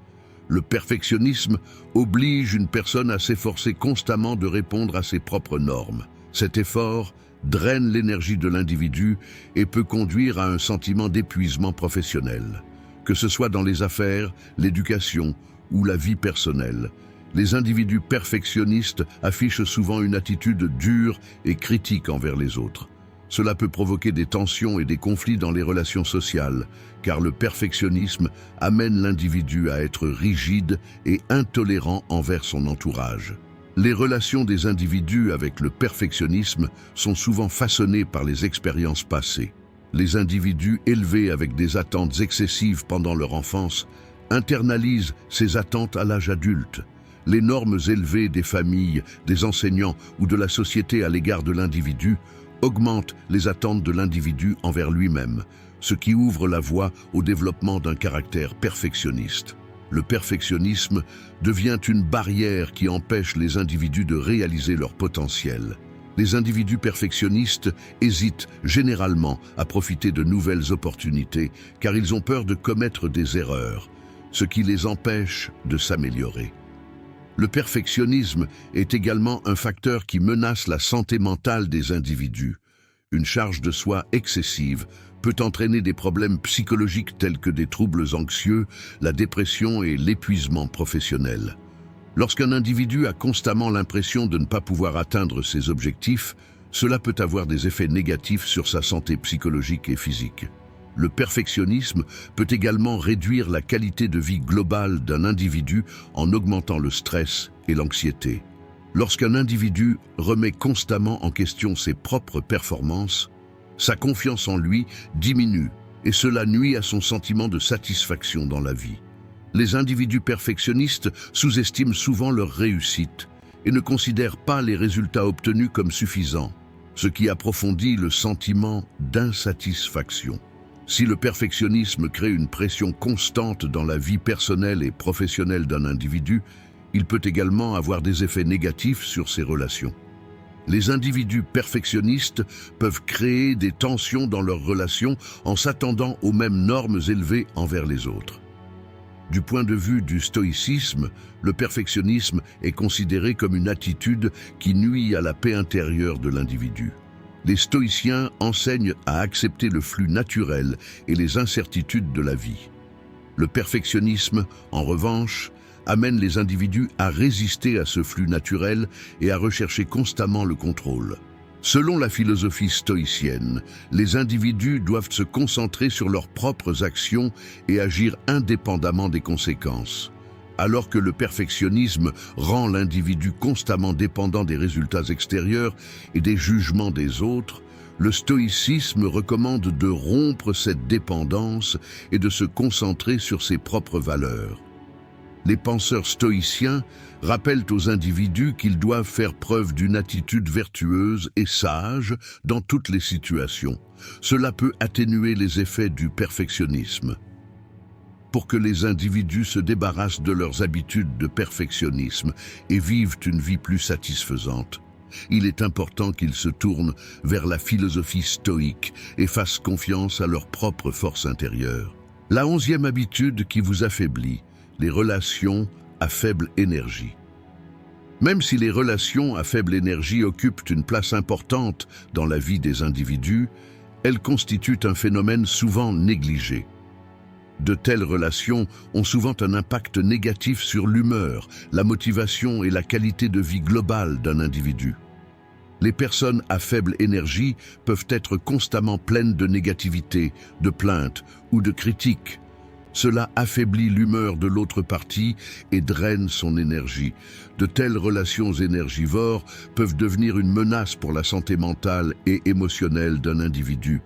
Le perfectionnisme oblige une personne à s'efforcer constamment de répondre à ses propres normes. Cet effort draine l'énergie de l'individu et peut conduire à un sentiment d'épuisement professionnel. Que ce soit dans les affaires, l'éducation ou la vie personnelle, les individus perfectionnistes affichent souvent une attitude dure et critique envers les autres. Cela peut provoquer des tensions et des conflits dans les relations sociales, car le perfectionnisme amène l'individu à être rigide et intolérant envers son entourage. Les relations des individus avec le perfectionnisme sont souvent façonnées par les expériences passées. Les individus élevés avec des attentes excessives pendant leur enfance internalisent ces attentes à l'âge adulte. Les normes élevées des familles, des enseignants ou de la société à l'égard de l'individu augmentent les attentes de l'individu envers lui-même, ce qui ouvre la voie au développement d'un caractère perfectionniste. Le perfectionnisme devient une barrière qui empêche les individus de réaliser leur potentiel. Les individus perfectionnistes hésitent généralement à profiter de nouvelles opportunités car ils ont peur de commettre des erreurs, ce qui les empêche de s'améliorer. Le perfectionnisme est également un facteur qui menace la santé mentale des individus. Une charge de soi excessive peut entraîner des problèmes psychologiques tels que des troubles anxieux, la dépression et l'épuisement professionnel. Lorsqu'un individu a constamment l'impression de ne pas pouvoir atteindre ses objectifs, cela peut avoir des effets négatifs sur sa santé psychologique et physique. Le perfectionnisme peut également réduire la qualité de vie globale d'un individu en augmentant le stress et l'anxiété. Lorsqu'un individu remet constamment en question ses propres performances, sa confiance en lui diminue et cela nuit à son sentiment de satisfaction dans la vie. Les individus perfectionnistes sous-estiment souvent leur réussite et ne considèrent pas les résultats obtenus comme suffisants, ce qui approfondit le sentiment d'insatisfaction. Si le perfectionnisme crée une pression constante dans la vie personnelle et professionnelle d'un individu, il peut également avoir des effets négatifs sur ses relations. Les individus perfectionnistes peuvent créer des tensions dans leurs relations en s'attendant aux mêmes normes élevées envers les autres. Du point de vue du stoïcisme, le perfectionnisme est considéré comme une attitude qui nuit à la paix intérieure de l'individu. Les stoïciens enseignent à accepter le flux naturel et les incertitudes de la vie. Le perfectionnisme, en revanche, amène les individus à résister à ce flux naturel et à rechercher constamment le contrôle. Selon la philosophie stoïcienne, les individus doivent se concentrer sur leurs propres actions et agir indépendamment des conséquences. Alors que le perfectionnisme rend l'individu constamment dépendant des résultats extérieurs et des jugements des autres, le stoïcisme recommande de rompre cette dépendance et de se concentrer sur ses propres valeurs. Les penseurs stoïciens rappellent aux individus qu'ils doivent faire preuve d'une attitude vertueuse et sage dans toutes les situations. Cela peut atténuer les effets du perfectionnisme. Pour que les individus se débarrassent de leurs habitudes de perfectionnisme et vivent une vie plus satisfaisante, il est important qu'ils se tournent vers la philosophie stoïque et fassent confiance à leur propre force intérieure. La 11e habitude qui vous affaiblit: les relations à faible énergie. Même si les relations à faible énergie occupent une place importante dans la vie des individus, elles constituent un phénomène souvent négligé. De telles relations ont souvent un impact négatif sur l'humeur, la motivation et la qualité de vie globale d'un individu. Les personnes à faible énergie peuvent être constamment pleines de négativité, de plaintes ou de critiques. Cela affaiblit l'humeur de l'autre partie et draine son énergie. De telles relations énergivores peuvent devenir une menace pour la santé mentale et émotionnelle d'un individu.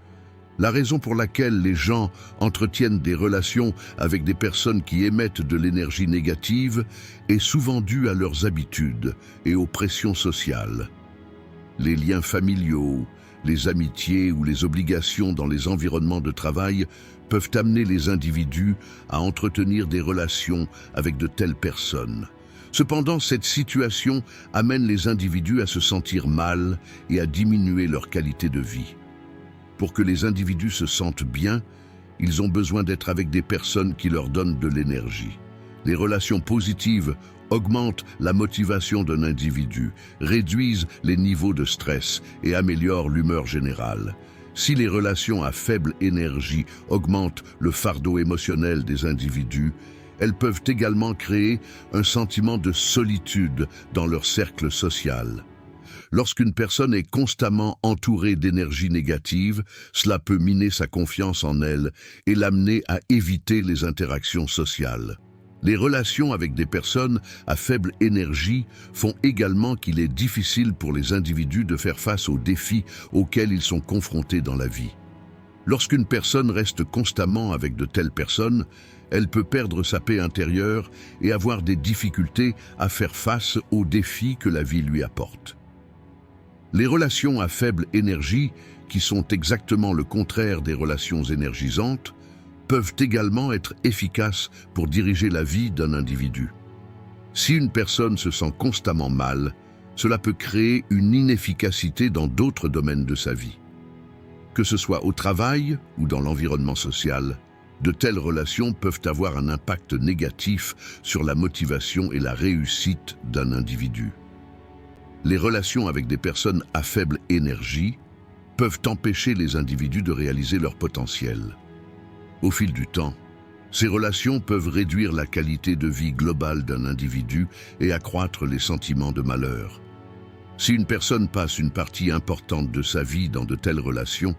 La raison pour laquelle les gens entretiennent des relations avec des personnes qui émettent de l'énergie négative est souvent due à leurs habitudes et aux pressions sociales. Les liens familiaux, les amitiés ou les obligations dans les environnements de travail peuvent amener les individus à entretenir des relations avec de telles personnes. Cependant, cette situation amène les individus à se sentir mal et à diminuer leur qualité de vie. Pour que les individus se sentent bien, ils ont besoin d'être avec des personnes qui leur donnent de l'énergie. Les relations positives augmentent la motivation d'un individu, réduisent les niveaux de stress et améliorent l'humeur générale. Si les relations à faible énergie augmentent le fardeau émotionnel des individus, elles peuvent également créer un sentiment de solitude dans leur cercle social. Lorsqu'une personne est constamment entourée d'énergie négative, cela peut miner sa confiance en elle et l'amener à éviter les interactions sociales. Les relations avec des personnes à faible énergie font également qu'il est difficile pour les individus de faire face aux défis auxquels ils sont confrontés dans la vie. Lorsqu'une personne reste constamment avec de telles personnes, elle peut perdre sa paix intérieure et avoir des difficultés à faire face aux défis que la vie lui apporte. Les relations à faible énergie, qui sont exactement le contraire des relations énergisantes, peuvent également être efficaces pour diriger la vie d'un individu. Si une personne se sent constamment mal, cela peut créer une inefficacité dans d'autres domaines de sa vie. Que ce soit au travail ou dans l'environnement social, de telles relations peuvent avoir un impact négatif sur la motivation et la réussite d'un individu. Les relations avec des personnes à faible énergie peuvent empêcher les individus de réaliser leur potentiel. Au fil du temps, ces relations peuvent réduire la qualité de vie globale d'un individu et accroître les sentiments de malheur. Si une personne passe une partie importante de sa vie dans de telles relations,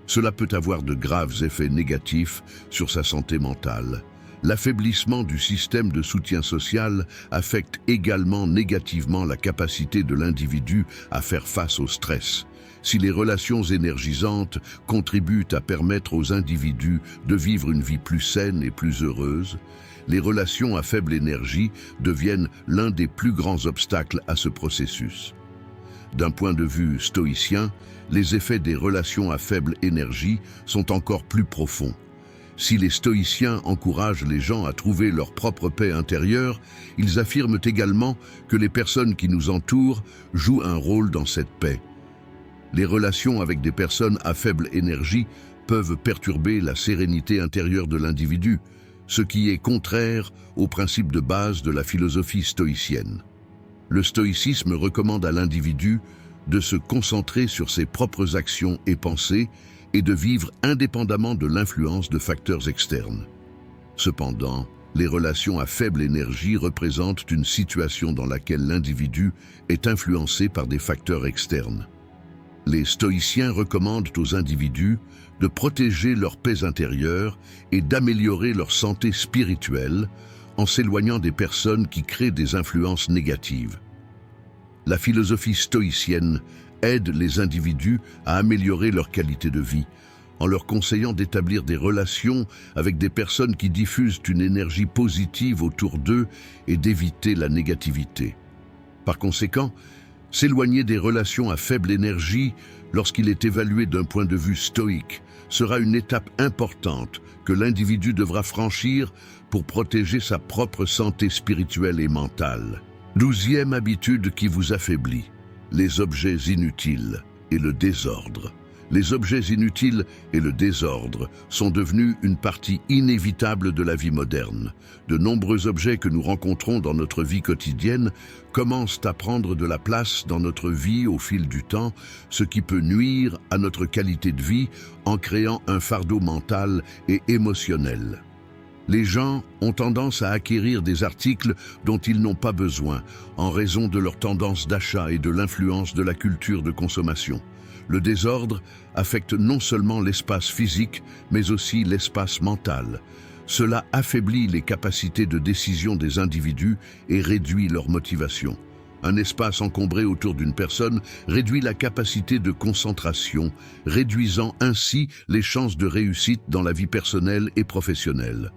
Cela peut avoir de graves effets négatifs sur sa santé mentale. L'affaiblissement du système de soutien social affecte également négativement la capacité de l'individu à faire face au stress. Si les relations énergisantes contribuent à permettre aux individus de vivre une vie plus saine et plus heureuse, les relations à faible énergie deviennent l'un des plus grands obstacles à ce processus. D'un point de vue stoïcien, les effets des relations à faible énergie sont encore plus profonds. Si les stoïciens encouragent les gens à trouver leur propre paix intérieure, ils affirment également que les personnes qui nous entourent jouent un rôle dans cette paix. Les relations avec des personnes à faible énergie peuvent perturber la sérénité intérieure de l'individu, ce qui est contraire au principe de base de la philosophie stoïcienne. Le stoïcisme recommande à l'individu de se concentrer sur ses propres actions et pensées et de vivre indépendamment de l'influence de facteurs externes. Cependant, les relations à faible énergie représentent une situation dans laquelle l'individu est influencé par des facteurs externes. Les stoïciens recommandent aux individus de protéger leur paix intérieure et d'améliorer leur santé spirituelle en s'éloignant des personnes qui créent des influences négatives. La philosophie stoïcienne aide les individus à améliorer leur qualité de vie, en leur conseillant d'établir des relations avec des personnes qui diffusent une énergie positive autour d'eux et d'éviter la négativité. Par conséquent, s'éloigner des relations à faible énergie lorsqu'il est évalué d'un point de vue stoïque sera une étape importante que l'individu devra franchir pour protéger sa propre santé spirituelle et mentale. 12e habitude qui vous affaiblit: les objets inutiles et le désordre. Les objets inutiles et le désordre sont devenus une partie inévitable de la vie moderne. De nombreux objets que nous rencontrons dans notre vie quotidienne commencent à prendre de la place dans notre vie au fil du temps, ce qui peut nuire à notre qualité de vie en créant un fardeau mental et émotionnel. Les gens ont tendance à acquérir des articles dont ils n'ont pas besoin en raison de leur tendance d'achat et de l'influence de la culture de consommation. Le désordre affecte non seulement l'espace physique, mais aussi l'espace mental. Cela affaiblit les capacités de décision des individus et réduit leur motivation. Un espace encombré autour d'une personne réduit la capacité de concentration, réduisant ainsi les chances de réussite dans la vie personnelle et professionnelle.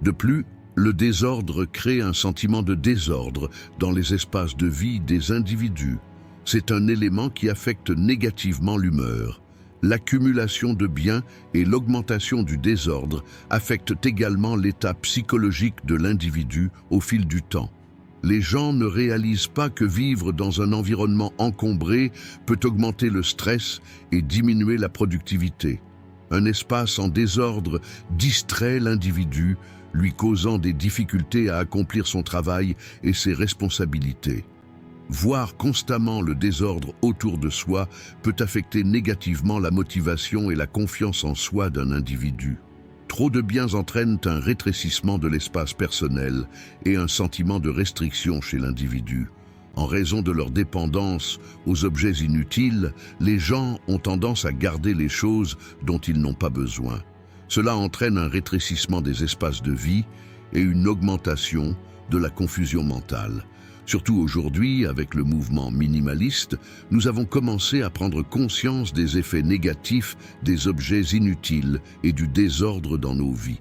De plus, le désordre crée un sentiment de désordre dans les espaces de vie des individus. C'est un élément qui affecte négativement l'humeur. L'accumulation de biens et l'augmentation du désordre affectent également l'état psychologique de l'individu au fil du temps. Les gens ne réalisent pas que vivre dans un environnement encombré peut augmenter le stress et diminuer la productivité. Un espace en désordre distrait l'individu, lui causant des difficultés à accomplir son travail et ses responsabilités. Voir constamment le désordre autour de soi peut affecter négativement la motivation et la confiance en soi d'un individu. Trop de biens entraînent un rétrécissement de l'espace personnel et un sentiment de restriction chez l'individu. En raison de leur dépendance aux objets inutiles, les gens ont tendance à garder les choses dont ils n'ont pas besoin. Cela entraîne un rétrécissement des espaces de vie et une augmentation de la confusion mentale. Surtout aujourd'hui, avec le mouvement minimaliste, nous avons commencé à prendre conscience des effets négatifs des objets inutiles et du désordre dans nos vies.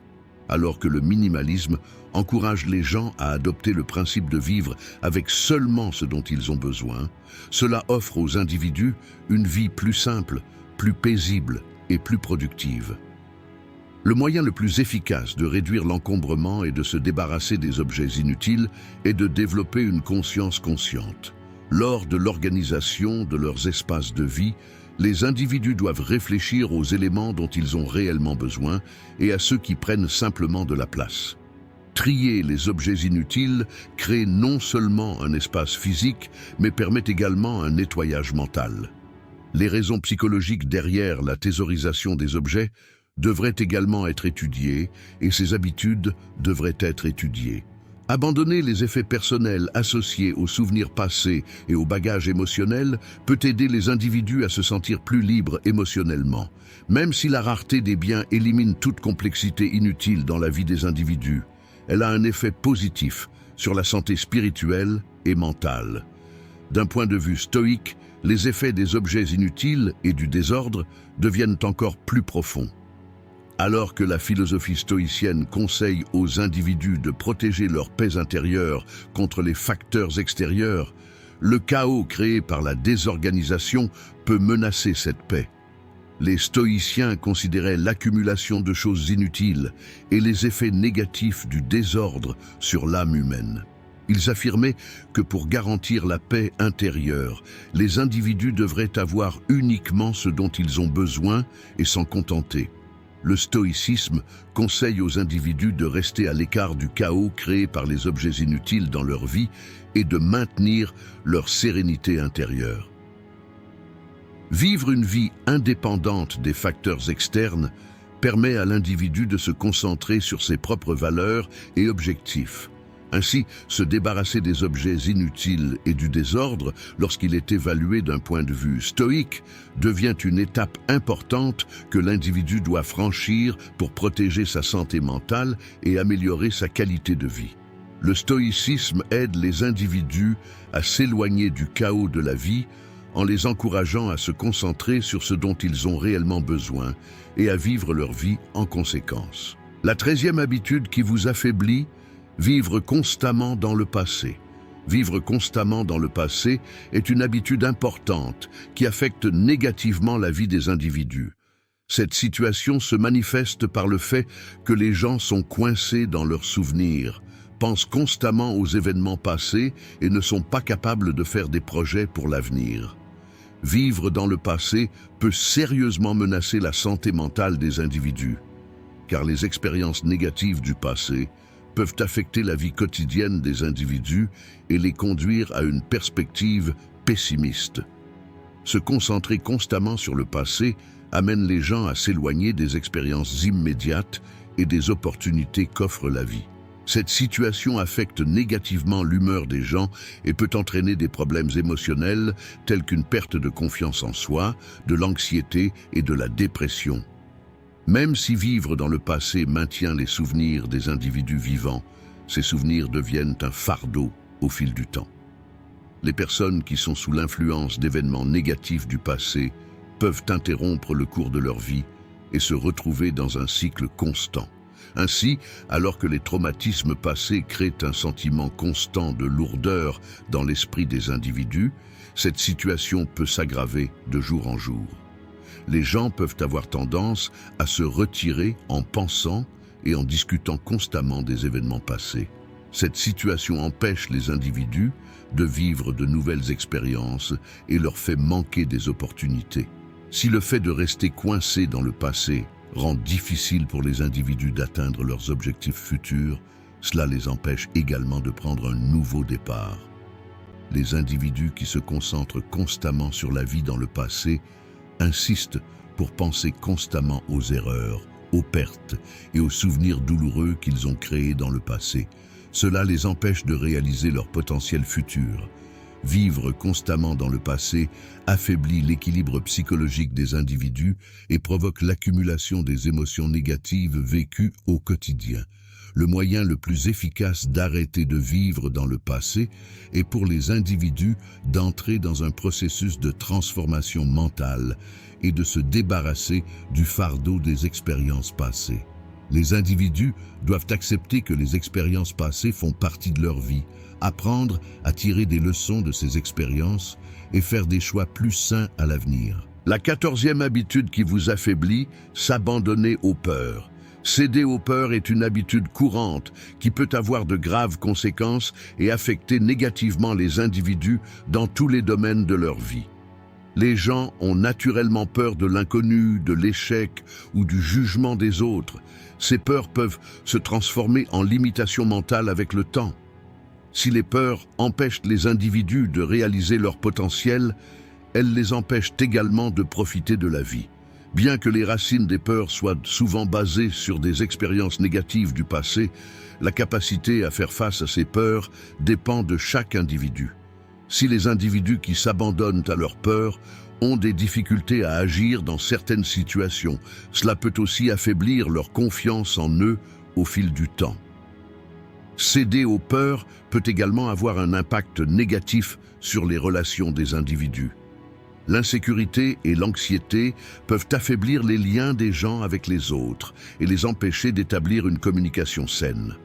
Alors que le minimalisme encourage les gens à adopter le principe de vivre avec seulement ce dont ils ont besoin, cela offre aux individus une vie plus simple, plus paisible et plus productive. Le moyen le plus efficace de réduire l'encombrement et de se débarrasser des objets inutiles est de développer une conscience consciente. Lors de l'organisation de leurs espaces de vie, les individus doivent réfléchir aux éléments dont ils ont réellement besoin et à ceux qui prennent simplement de la place. Trier les objets inutiles crée non seulement un espace physique, mais permet également un nettoyage mental. Les raisons psychologiques derrière la thésaurisation des objets devraient également être étudiées et ces habitudes devraient être étudiées. Abandonner les effets personnels associés aux souvenirs passés et au bagage émotionnel peut aider les individus à se sentir plus libres émotionnellement, même si la rareté des biens élimine toute complexité inutile dans la vie des individus. Elle a un effet positif sur la santé spirituelle et mentale. D'un point de vue stoïque, les effets des objets inutiles et du désordre deviennent encore plus profonds. Alors que la philosophie stoïcienne conseille aux individus de protéger leur paix intérieure contre les facteurs extérieurs, le chaos créé par la désorganisation peut menacer cette paix. Les stoïciens considéraient l'accumulation de choses inutiles et les effets négatifs du désordre sur l'âme humaine. Ils affirmaient que pour garantir la paix intérieure, les individus devraient avoir uniquement ce dont ils ont besoin et s'en contenter. Le stoïcisme conseille aux individus de rester à l'écart du chaos créé par les objets inutiles dans leur vie et de maintenir leur sérénité intérieure. Vivre une vie indépendante des facteurs externes permet à l'individu de se concentrer sur ses propres valeurs et objectifs. Ainsi, se débarrasser des objets inutiles et du désordre, lorsqu'il est évalué d'un point de vue stoïque, devient une étape importante que l'individu doit franchir pour protéger sa santé mentale et améliorer sa qualité de vie. Le stoïcisme aide les individus à s'éloigner du chaos de la vie en les encourageant à se concentrer sur ce dont ils ont réellement besoin et à vivre leur vie en conséquence. La 13e habitude qui vous affaiblit: vivre constamment dans le passé. Vivre constamment dans le passé est une habitude importante qui affecte négativement la vie des individus. Cette situation se manifeste par le fait que les gens sont coincés dans leurs souvenirs, pensent constamment aux événements passés et ne sont pas capables de faire des projets pour l'avenir. Vivre dans le passé peut sérieusement menacer la santé mentale des individus, car les expériences négatives du passé peuvent affecter la vie quotidienne des individus et les conduire à une perspective pessimiste. Se concentrer constamment sur le passé amène les gens à s'éloigner des expériences immédiates et des opportunités qu'offre la vie. Cette situation affecte négativement l'humeur des gens et peut entraîner des problèmes émotionnels tels qu'une perte de confiance en soi, de l'anxiété et de la dépression. Même si vivre dans le passé maintient les souvenirs des individus vivants, ces souvenirs deviennent un fardeau au fil du temps. Les personnes qui sont sous l'influence d'événements négatifs du passé peuvent interrompre le cours de leur vie et se retrouver dans un cycle constant. Ainsi, alors que les traumatismes passés créent un sentiment constant de lourdeur dans l'esprit des individus, cette situation peut s'aggraver de jour en jour. Les gens peuvent avoir tendance à se retirer en pensant et en discutant constamment des événements passés. Cette situation empêche les individus de vivre de nouvelles expériences et leur fait manquer des opportunités. Si le fait de rester coincé dans le passé rend difficile pour les individus d'atteindre leurs objectifs futurs, cela les empêche également de prendre un nouveau départ. Les individus qui se concentrent constamment sur la vie dans le passé insistent pour penser constamment aux erreurs, aux pertes et aux souvenirs douloureux qu'ils ont créés dans le passé. Cela les empêche de réaliser leur potentiel futur. Vivre constamment dans le passé affaiblit l'équilibre psychologique des individus et provoque l'accumulation des émotions négatives vécues au quotidien. Le moyen le plus efficace d'arrêter de vivre dans le passé est pour les individus d'entrer dans un processus de transformation mentale et de se débarrasser du fardeau des expériences passées. Les individus doivent accepter que les expériences passées font partie de leur vie, apprendre à tirer des leçons de ces expériences et faire des choix plus sains à l'avenir. La 14e habitude qui vous affaiblit: s'abandonner aux peurs. Céder aux peurs est une habitude courante qui peut avoir de graves conséquences et affecter négativement les individus dans tous les domaines de leur vie. Les gens ont naturellement peur de l'inconnu, de l'échec ou du jugement des autres. Ces peurs peuvent se transformer en limitation mentale avec le temps. Si les peurs empêchent les individus de réaliser leur potentiel, elles les empêchent également de profiter de la vie. Bien que les racines des peurs soient souvent basées sur des expériences négatives du passé, la capacité à faire face à ces peurs dépend de chaque individu. Si les individus qui s'abandonnent à leurs peurs ont des difficultés à agir dans certaines situations, cela peut aussi affaiblir leur confiance en eux au fil du temps. Céder aux peurs peut également avoir un impact négatif sur les relations des individus. L'insécurité et l'anxiété peuvent affaiblir les liens des gens avec les autres et les empêcher d'établir une communication saine.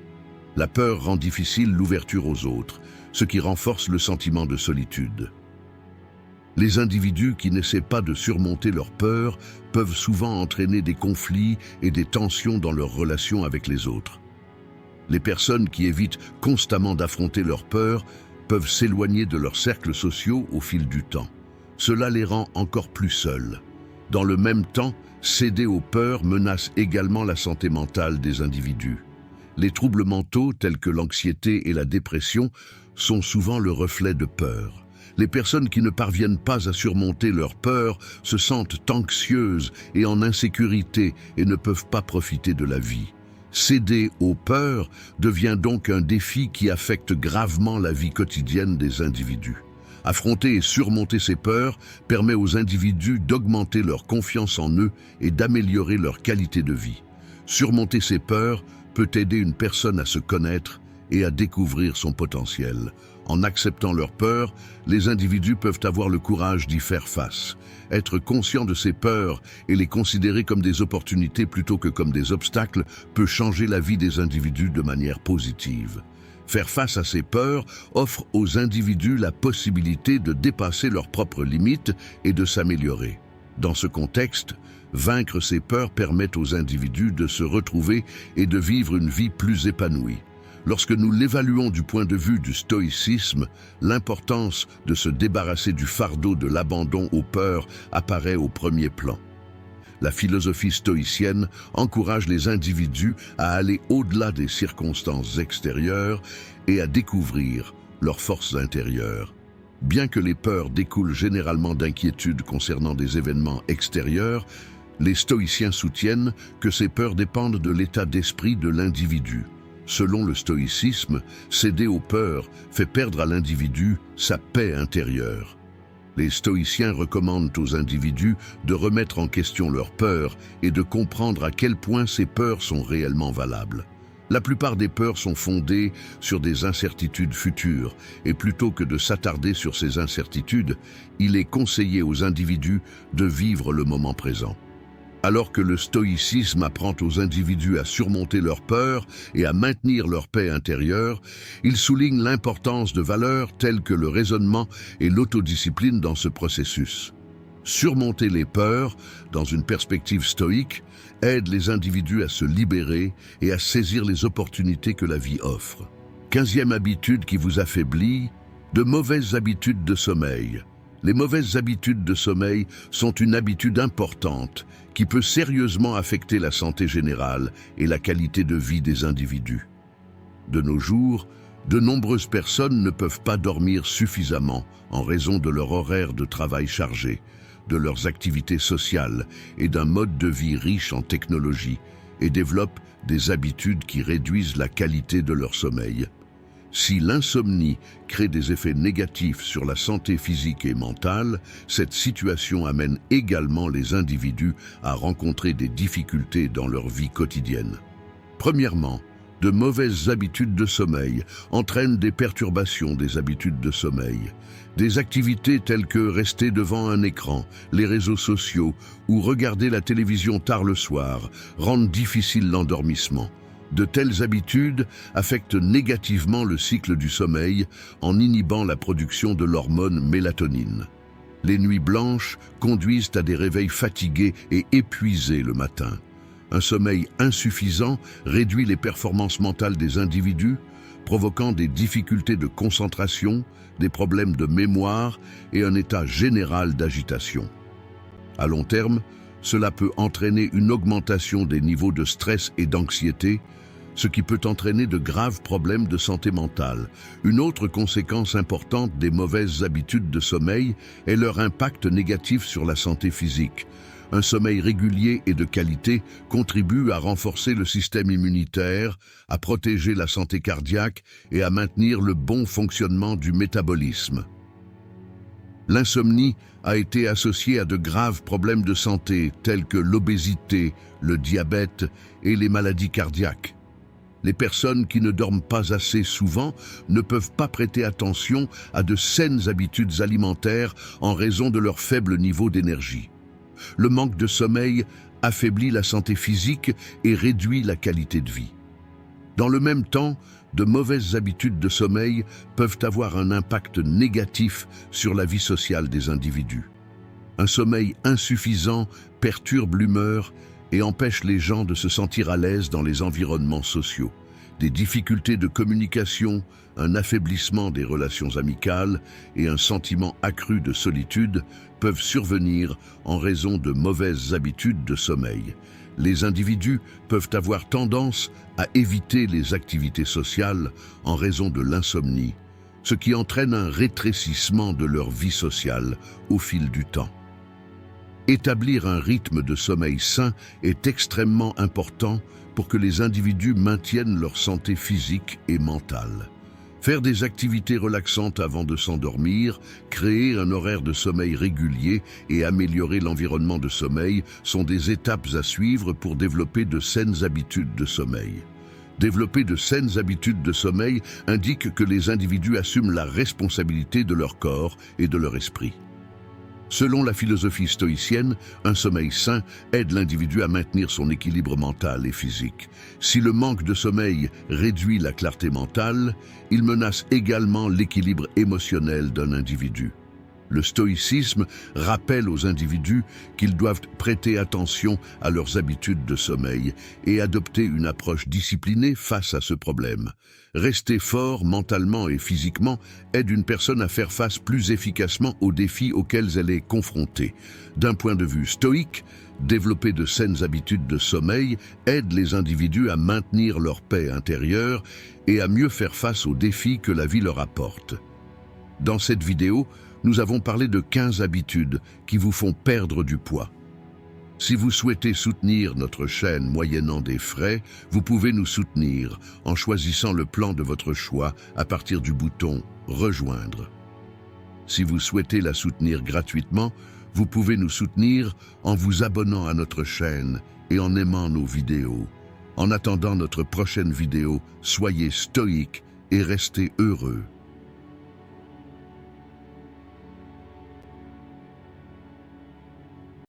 La peur rend difficile l'ouverture aux autres, ce qui renforce le sentiment de solitude. Les individus qui n'essaient pas de surmonter leurs peurs peuvent souvent entraîner des conflits et des tensions dans leurs relations avec les autres. Les personnes qui évitent constamment d'affronter leurs peurs peuvent s'éloigner de leurs cercles sociaux au fil du temps. Cela les rend encore plus seuls. Dans le même temps, céder aux peurs menace également la santé mentale des individus. Les troubles mentaux tels que l'anxiété et la dépression sont souvent le reflet de peurs. Les personnes qui ne parviennent pas à surmonter leurs peurs se sentent anxieuses et en insécurité et ne peuvent pas profiter de la vie. Céder aux peurs devient donc un défi qui affecte gravement la vie quotidienne des individus. Affronter et surmonter ces peurs permet aux individus d'augmenter leur confiance en eux et d'améliorer leur qualité de vie. Surmonter ces peurs peut aider une personne à se connaître et à découvrir son potentiel. En acceptant leurs peurs, les individus peuvent avoir le courage d'y faire face. Être conscient de ces peurs et les considérer comme des opportunités plutôt que comme des obstacles peut changer la vie des individus de manière positive. Faire face à ces peurs offre aux individus la possibilité de dépasser leurs propres limites et de s'améliorer. Dans ce contexte, vaincre ces peurs permet aux individus de se retrouver et de vivre une vie plus épanouie. Lorsque nous l'évaluons du point de vue du stoïcisme, l'importance de se débarrasser du fardeau de l'abandon aux peurs apparaît au premier plan. La philosophie stoïcienne encourage les individus à aller au-delà des circonstances extérieures et à découvrir leurs forces intérieures. Bien que les peurs découlent généralement d'inquiétudes concernant des événements extérieurs, les stoïciens soutiennent que ces peurs dépendent de l'état d'esprit de l'individu. Selon le stoïcisme, céder aux peurs fait perdre à l'individu sa paix intérieure. Les stoïciens recommandent aux individus de remettre en question leurs peurs et de comprendre à quel point ces peurs sont réellement valables. La plupart des peurs sont fondées sur des incertitudes futures, et plutôt que de s'attarder sur ces incertitudes, il est conseillé aux individus de vivre le moment présent. Alors que le stoïcisme apprend aux individus à surmonter leurs peurs et à maintenir leur paix intérieure, il souligne l'importance de valeurs telles que le raisonnement et l'autodiscipline dans ce processus. Surmonter les peurs, dans une perspective stoïque, aide les individus à se libérer et à saisir les opportunités que la vie offre. 15e habitude qui vous affaiblit, de mauvaises habitudes de sommeil. Les mauvaises habitudes de sommeil sont une habitude importante qui peut sérieusement affecter la santé générale et la qualité de vie des individus. De nos jours, de nombreuses personnes ne peuvent pas dormir suffisamment en raison de leur horaire de travail chargé, de leurs activités sociales et d'un mode de vie riche en technologie, et développent des habitudes qui réduisent la qualité de leur sommeil. Si l'insomnie crée des effets négatifs sur la santé physique et mentale, cette situation amène également les individus à rencontrer des difficultés dans leur vie quotidienne. Premièrement, de mauvaises habitudes de sommeil entraînent des perturbations des habitudes de sommeil. Des activités telles que rester devant un écran, les réseaux sociaux ou regarder la télévision tard le soir rendent difficile l'endormissement. De telles habitudes affectent négativement le cycle du sommeil en inhibant la production de l'hormone mélatonine. Les nuits blanches conduisent à des réveils fatigués et épuisés le matin. Un sommeil insuffisant réduit les performances mentales des individus, provoquant des difficultés de concentration, des problèmes de mémoire et un état général d'agitation. À long terme, cela peut entraîner une augmentation des niveaux de stress et d'anxiété, ce qui peut entraîner de graves problèmes de santé mentale. Une autre conséquence importante des mauvaises habitudes de sommeil est leur impact négatif sur la santé physique. Un sommeil régulier et de qualité contribue à renforcer le système immunitaire, à protéger la santé cardiaque et à maintenir le bon fonctionnement du métabolisme. L'insomnie a été associée à de graves problèmes de santé tels que l'obésité, le diabète et les maladies cardiaques. Les personnes qui ne dorment pas assez souvent ne peuvent pas prêter attention à de saines habitudes alimentaires en raison de leur faible niveau d'énergie. Le manque de sommeil affaiblit la santé physique et réduit la qualité de vie. Dans le même temps, de mauvaises habitudes de sommeil peuvent avoir un impact négatif sur la vie sociale des individus. Un sommeil insuffisant perturbe l'humeur et empêche les gens de se sentir à l'aise dans les environnements sociaux. Des difficultés de communication, un affaiblissement des relations amicales et un sentiment accru de solitude peuvent survenir en raison de mauvaises habitudes de sommeil. Les individus peuvent avoir tendance à éviter les activités sociales en raison de l'insomnie, ce qui entraîne un rétrécissement de leur vie sociale au fil du temps. Établir un rythme de sommeil sain est extrêmement important pour que les individus maintiennent leur santé physique et mentale. Faire des activités relaxantes avant de s'endormir, créer un horaire de sommeil régulier et améliorer l'environnement de sommeil sont des étapes à suivre pour développer de saines habitudes de sommeil. Développer de saines habitudes de sommeil indique que les individus assument la responsabilité de leur corps et de leur esprit. Selon la philosophie stoïcienne, un sommeil sain aide l'individu à maintenir son équilibre mental et physique. Si le manque de sommeil réduit la clarté mentale, il menace également l'équilibre émotionnel d'un individu. Le stoïcisme rappelle aux individus qu'ils doivent prêter attention à leurs habitudes de sommeil et adopter une approche disciplinée face à ce problème. Rester fort mentalement et physiquement aide une personne à faire face plus efficacement aux défis auxquels elle est confrontée. D'un point de vue stoïque, développer de saines habitudes de sommeil aide les individus à maintenir leur paix intérieure et à mieux faire face aux défis que la vie leur apporte. Dans cette vidéo, nous avons parlé de 15 habitudes qui vous font perdre du poids. Si vous souhaitez soutenir notre chaîne moyennant des frais, vous pouvez nous soutenir en choisissant le plan de votre choix à partir du bouton « Rejoindre ». Si vous souhaitez la soutenir gratuitement, vous pouvez nous soutenir en vous abonnant à notre chaîne et en aimant nos vidéos. En attendant notre prochaine vidéo, soyez stoïques et restez heureux.